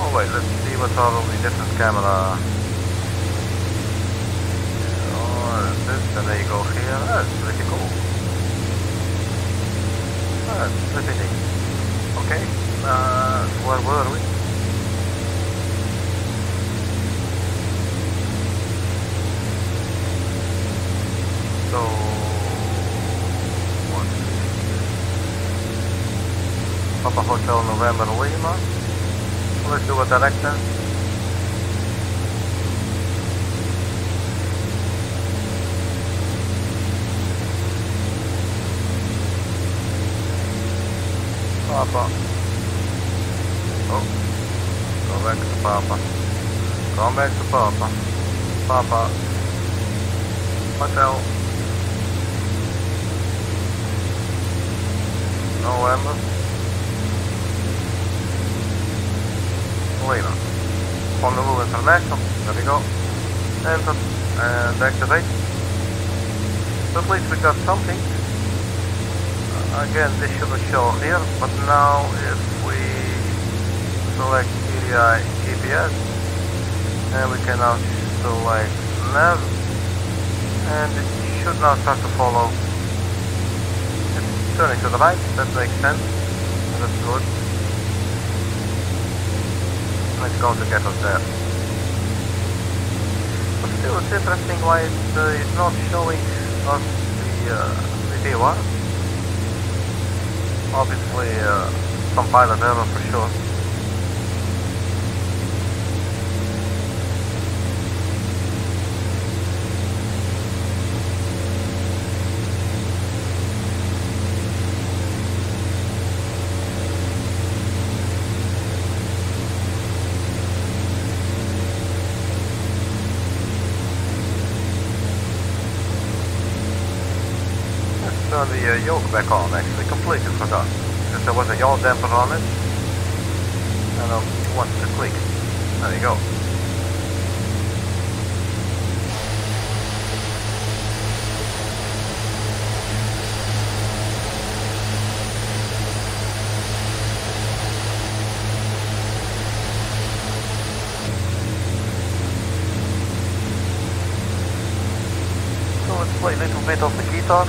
Oh wait, let's see what are all the different camera. And there you go here. That's pretty cool. That's pretty neat. Okay, where were we? So, what is this? Papa Hotel November Lima. Let's do a direct then. Papa. Oh. Go back to Papa. Come back to Papa. Papa. Hotel. November. Lima. Honolulu International. There we go. Enter and activate. So at least we got something. Again, this shouldn't show here, but now if we select TDI GPS, and we can now select nav, and it should now start to follow. It's turning to the right, that makes sense, that's good. Let's go to get us there. But still, it's interesting why it's not showing us the VOR. Obviously, some pilot error for sure. Turn the yoke back on, actually, completely forgot. Because there was a yaw damper on it, and I wanted to click. There you go. So let's play a little bit of the guitar.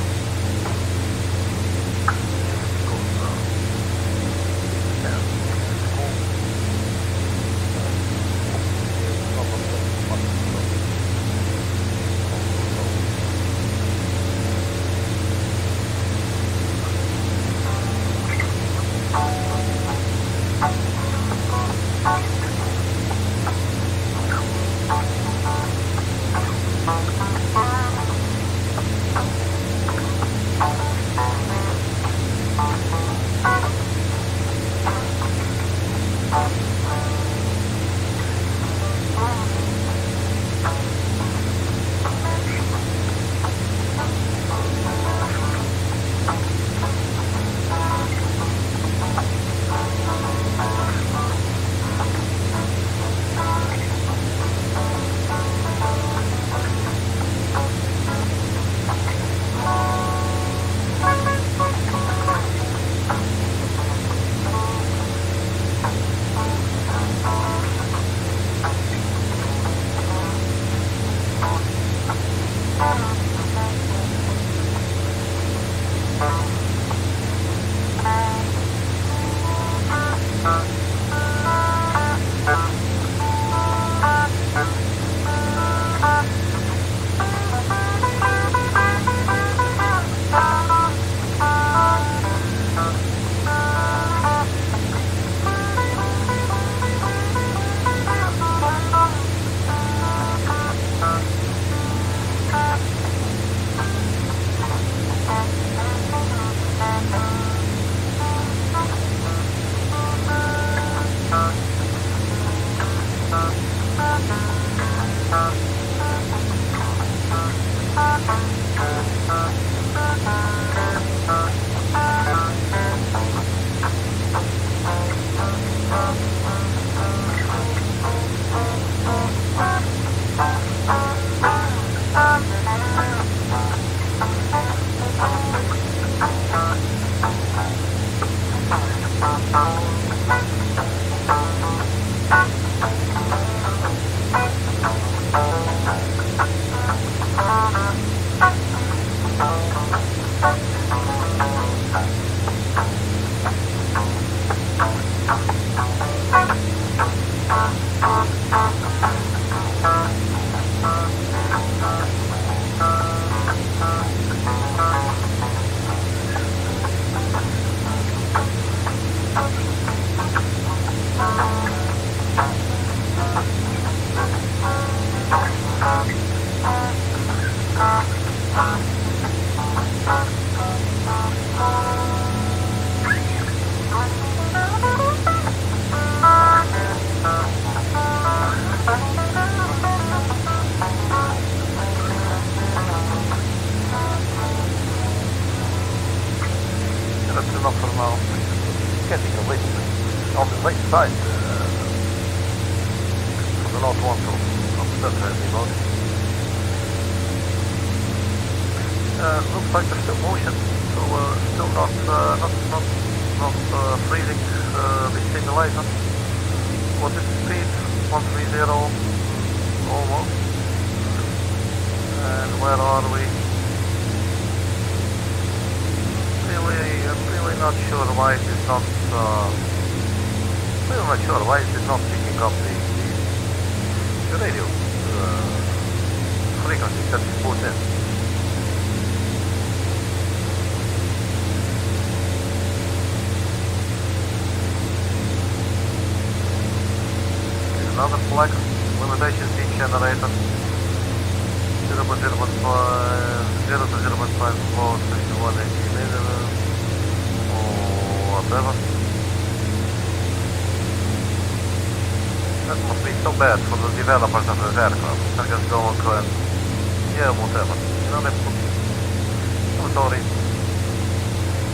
not for now. It's getting a little bit on the late side. I do not want to upset anybody. Looks like there's still motion, so still not freezing the simulator. What is the speed? 130 almost. And where are we? Really not sure why it is not. Really not sure why it is not picking up the radio frequency that is put in. Another flag, limitation speed generator, 0 to 0.5 volt, 5180 minimum, or whatever. That must be so bad for the developers of this aircraft. They're just going to and, yeah, whatever. You know, they put, I'm sorry,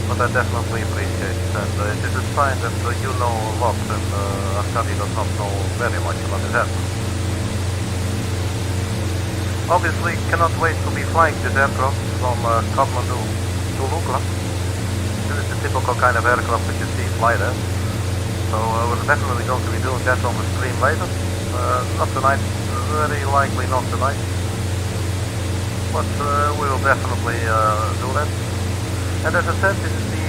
but I definitely appreciate it, and it is a sign that you know a lot and Arkady does not know very much about his aircraft. Obviously cannot wait to be flying this aircraft from Kathmandu to Lukla. This is the typical kind of aircraft that you see fly there. So we're definitely going to be doing that on the stream later. Not tonight, very likely not tonight. But we will definitely do that. And as I said, this is the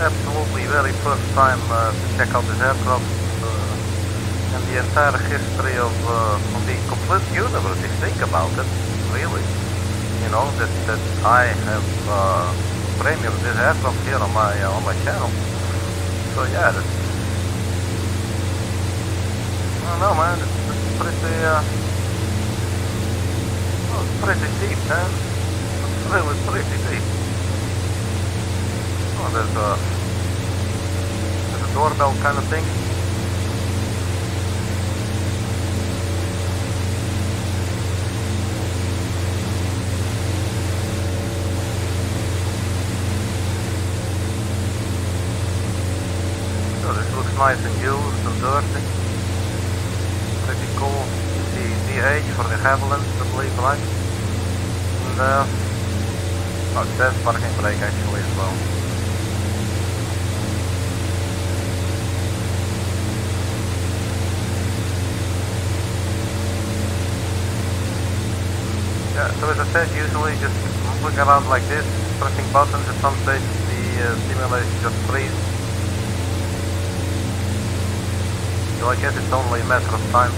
absolutely very first time to check out this aircraft and the entire history of the complete universe. If you think about it, really, you know that I have premiered this aircraft here on my channel. So yeah, that's, I don't know, man. It's pretty deep, man. It's really pretty deep. Oh, there's a doorbell kind of thing. So this looks nice and used and dirty. Pretty cool. The DH for the Havilland, I believe, right? And oh, it says parking brake actually as well. Yeah, so as I said, usually just moving around like this, pressing buttons, at some stage the simulation just freezes. So I guess it's only a matter of time.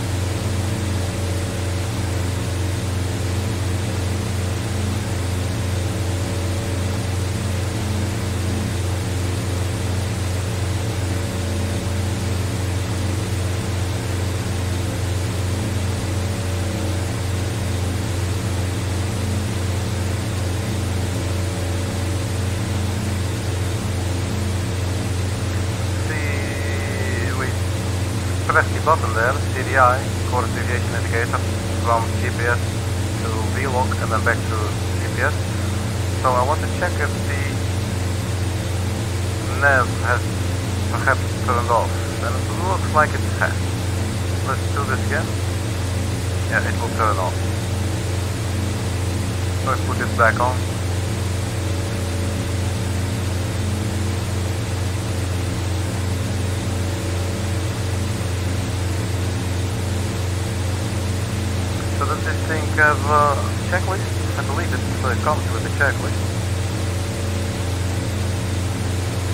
Press the button there, CDI, course deviation indicator, from GPS to VLOG and then back to GPS. So I want to check if the nav has perhaps turned off, and it looks like it has. Let's do this again. Yeah, it will turn off. Let's put it back on. So does this thing have a checklist? I believe it comes with a checklist.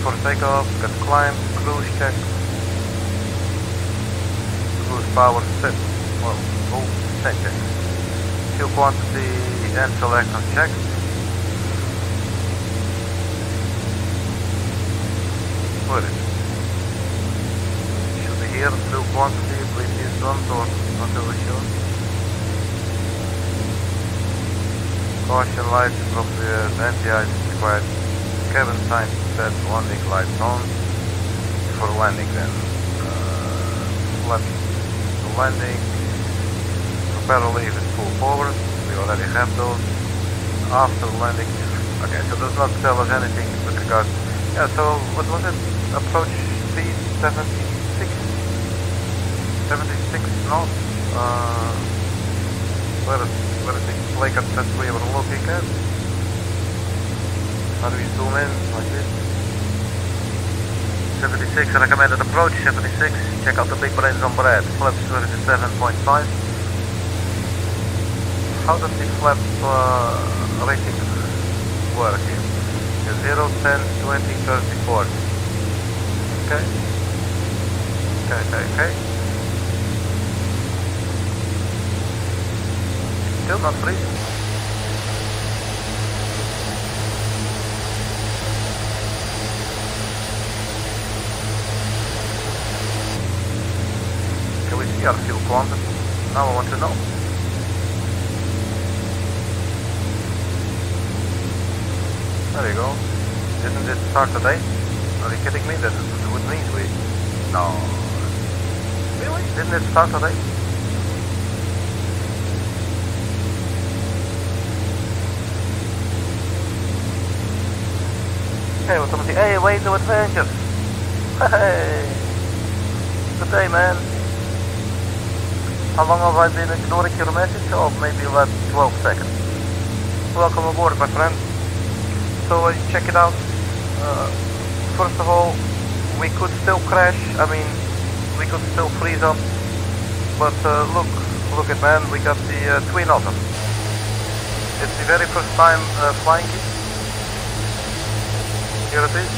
For takeoff, got climb, cruise check, cruise power set, well, all set check. Fuel quantity and selection check. Where is it? Should be here, fuel quantity, please use front or not really sure. Caution lights appropriate, anti-ice required, cabin sign set, landing lights on. For landing then, flaps to landing, propeller lever is full forward, we already have those. After landing, okay, so does not tell us anything with regards Yeah, so what was it? Approach speed 76? 76 knots. Where is the flag that we were looking at? How do we zoom in like this? 76 recommended approach, 76. Check out the big brains on bread. Flaps 37.5. How does the flap rating work here? 0, 10, 20, 30, 40. Okay. Okay. Still not freezing. Can we see our fuel quantity? Now I want to know. There you go. Didn't it start today? Are you kidding me? That would mean we... No. Really? Didn't it start today? Hey, what's up? Hey, wait to adventure! Hey! Good day, man. How long have I been ignoring your message? Oh, maybe about 12 seconds. Welcome aboard, my friend. So check it out. First of all, we could still crash. I mean, we could still freeze up. But look at man, we got the twin Otter. It's the very first time flying it. Here it is.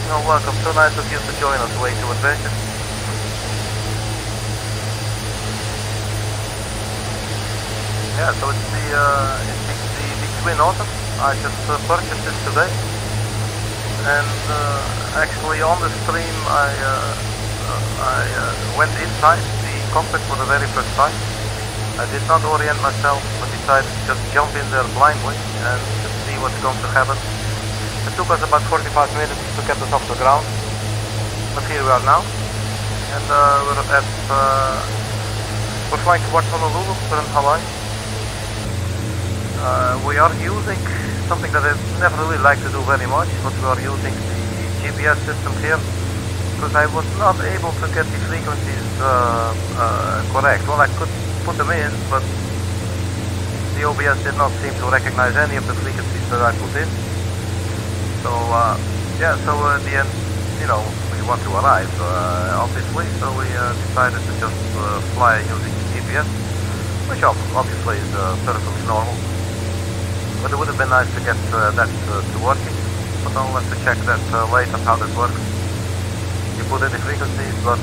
You're welcome. So nice of you to join us. Way to adventure. Yeah, so it's the twin Otter. I just purchased it today, and actually on the stream I went inside the cockpit for the very first time. I did not orient myself, but decided to just jump in there blindly and see what's going to happen. It took us about 45 minutes to get us off the ground, but here we are now, and we're flying towards Honolulu, we're in Hawaii. We are using something that I never really like to do very much, but we are using the GPS system here, because I was not able to get the frequencies correct. Well, I could put them in, but the OBS did not seem to recognize any of the frequencies that I put in. So, yeah, so in the end, you know, we want to arrive, obviously, so we decided to just fly using the GPS, which obviously is perfectly normal. But it would have been nice to get that to working, but I'll have to check that later how that works. You put in the frequencies, but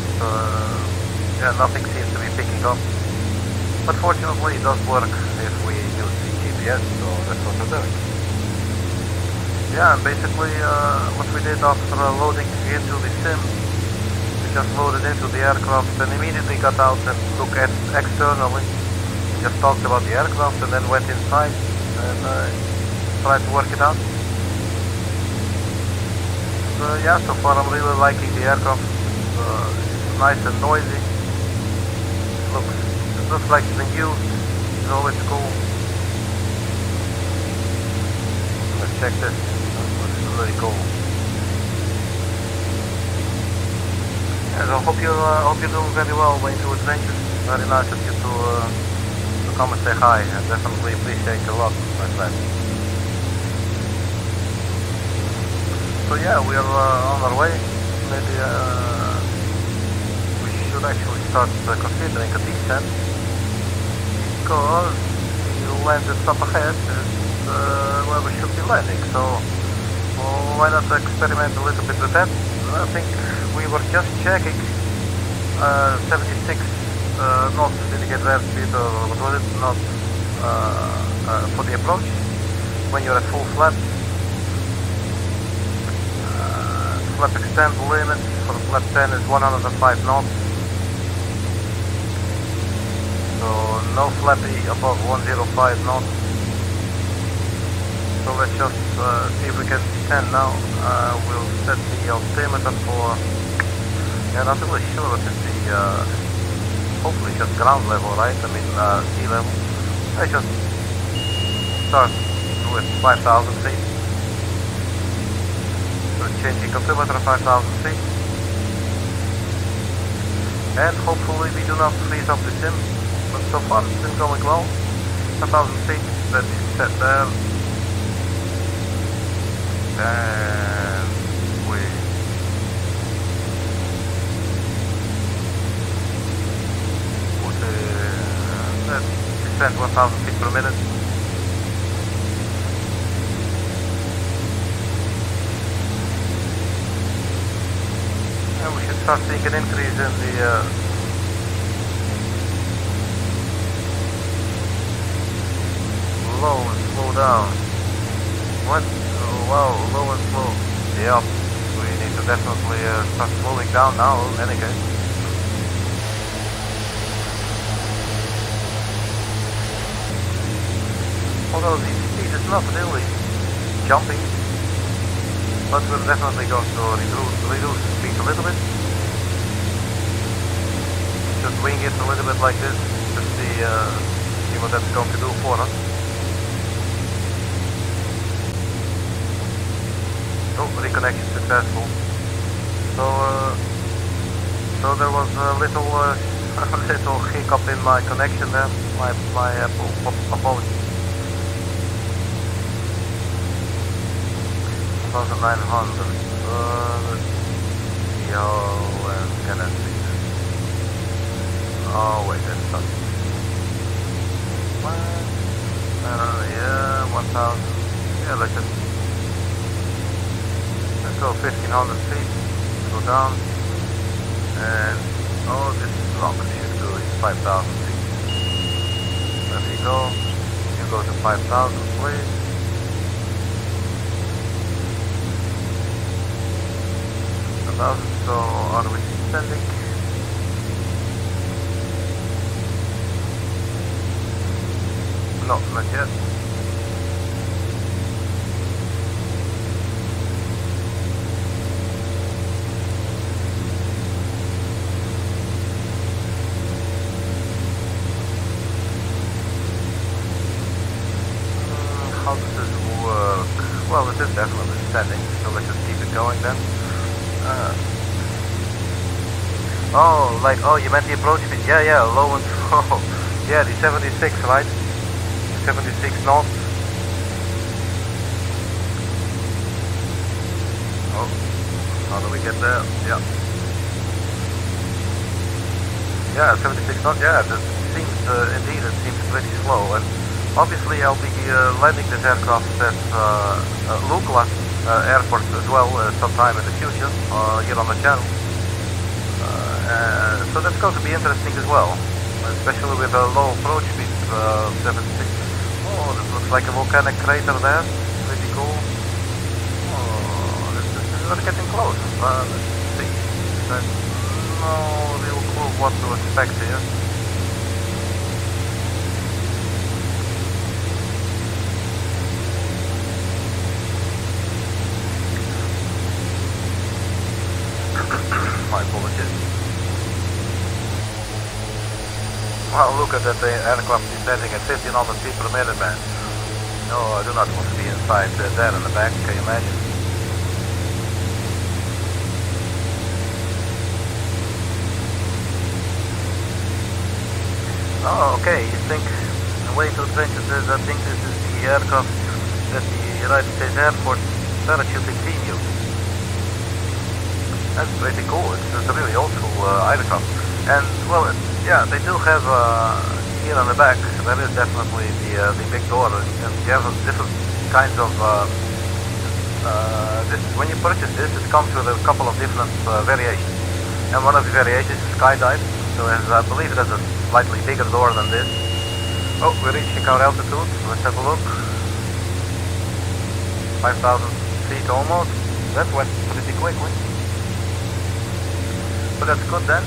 yeah, nothing seems to be picking up. But fortunately it does work if we use the GPS, so that's what we're doing. Yeah, and basically what we did after loading into the sim, we just loaded into the aircraft and immediately got out and looked at externally. Just talked about the aircraft and then went inside and tried to work it out. So yeah, so far I'm really liking the aircraft. It's nice and noisy. It looks like it's been used. It's always cool. Let's check this. This is really cool. Yeah, so I hope you're doing very well way to adventures. Very nice of you to come and say hi. I definitely appreciate it a lot, my friend. So yeah, we are on our way. Maybe we should actually start considering a descent, because the land that's up ahead is where we should be landing. So well, why not experiment a little bit with that? I think we were just checking 76 knots indicated airspeed, or what was it? Not for the approach when you're at full flap. Flap extend limit for flap 10 is 105 knots. So no flappy above 105 knots. So let's just see if we can descend now. We'll set the altimeter for... Yeah, not really sure what is the hopefully just ground level, right? I mean sea level. I just start with 5,000 feet. So changing altimeter 5,000 feet. And hopefully we do not freeze up the sim. But so far it's been going well. 5,000 feet that is set there. And we put that descent 1,000 feet per minute. And we should start seeing an increase in the low and slow down. What? Oh, wow, low and slow. Yep. We need to definitely start slowing down now in any case. Although the speed is not really jumping, but we're definitely going to reduce the speed a little bit. Just wing it a little bit like this to see what that's going to do for us. Oh, reconnection successful. So there was a little little hiccup in my connection there. My apologies. 1,900. Let's see how can I see this? Oh wait, that's not. Yeah, 1,000. Yeah, let's go 1,500 feet. Go down. And oh, this longer should go is 5,000 feet. There we go. You go to 5,000, please. So are we descending? No, not yet. How does this work? Well, it is definitely descending, so let's just keep it going then. Oh, you meant the approach speed? Yeah, low and slow. Yeah, the 76, right? 76 knots. Oh, how do we get there? Yeah, 76 knots. Yeah, that seems indeed. It seems pretty slow. And obviously, I'll be landing this aircraft at Lukla airport as well sometime in the future here on the channel. So that's going to be interesting as well, especially with a low approach speed 76. Oh, this looks like a volcanic crater there. Pretty cool. Oh, we're getting close. Let's see. There's no real clue what to expect here. My apologies. Well, look at that aircraft descending at 1,500 feet per minute, man. No, I do not want to be inside there in the back, can you imagine? Oh, okay, you think, way too trenches is, I think this is the aircraft that the United States Air Force parachuting team used. That's pretty cool. It's a really old school aircraft. And, well, yeah, they do have here on the back, there is definitely the big door, and you have different kinds of, when you purchase this, it comes with a couple of different variations. And one of the variations is skydive, so I believe it has a slightly bigger door than this. Oh, we're reaching our altitude, let's have a look. 5,000 feet almost. That went pretty quickly. But that's good then,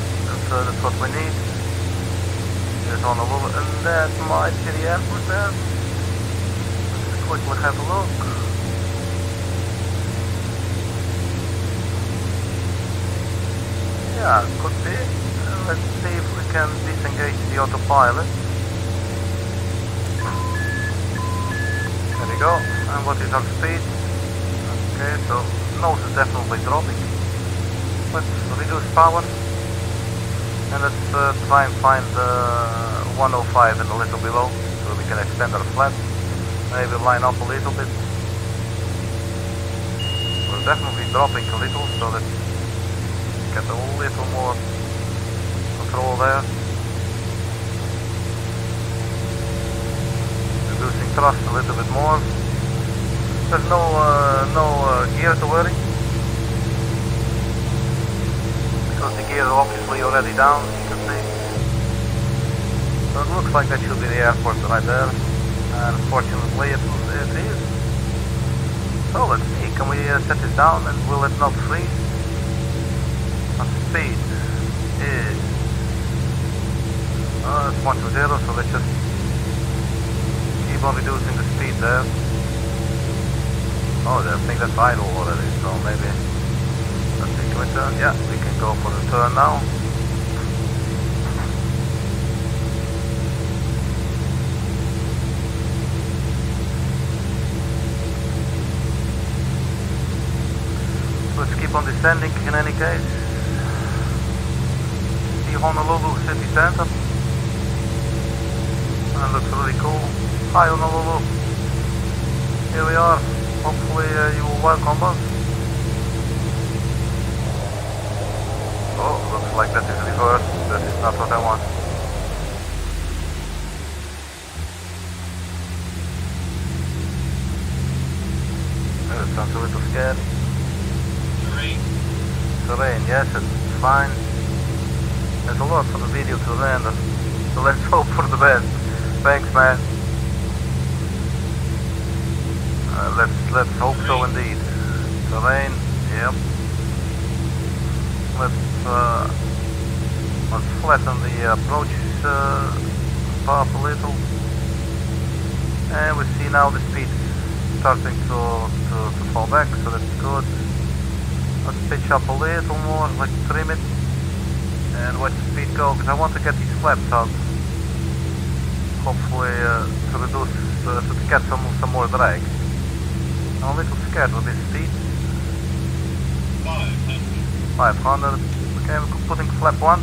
that's what we need. There's Honolulu, and that might be the airport there. Let's quickly have a look. Yeah, could be. Let's see if we can disengage the autopilot. There we go. And what is our speed? Okay, so nose is definitely dropping. Let's reduce power. And let's try and find 105 and a little below, so we can extend our flaps. Maybe line up a little bit. We're definitely dropping a little, so let's get a little more control there. Reducing thrust a little bit more. There's no gear to worry, because the gear is obviously already down, you can see. So it looks like that should be the airport right there, and fortunately it is. So let's see, can we set this down and will it not freeze? Our speed is 120, so let's just keep on reducing the speed there. Oh, I think that's idle already, so maybe, let's see, can we turn? Yeah, we can go for the turn now. Let's keep on descending in any case. See Honolulu city center. That looks really cool. Hi Honolulu. Here we are. Hopefully you will welcome us. Oh, looks like that is reversed. That is not what I want. That sounds a little scary. Terrain, yes, it's fine. There's a lot for the video to render, so let's hope for the best. Thanks, man. Let's hope so indeed. Terrain, yep. Let's flatten the approach path a little, and we see now the speed starting to fall back, so that's good. Let's pitch up a little more, like trim it, and let the speed go, because I want to get these flaps out. Hopefully to reduce, to get some more drag. I'm a little scared with this speed. 500. Okay, we're putting flap 1.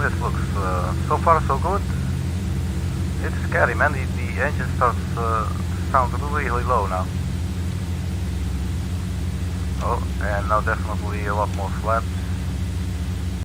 This looks so far so good. It's scary, man. The engine starts to sound really low now. Oh, and now definitely a lot more flaps.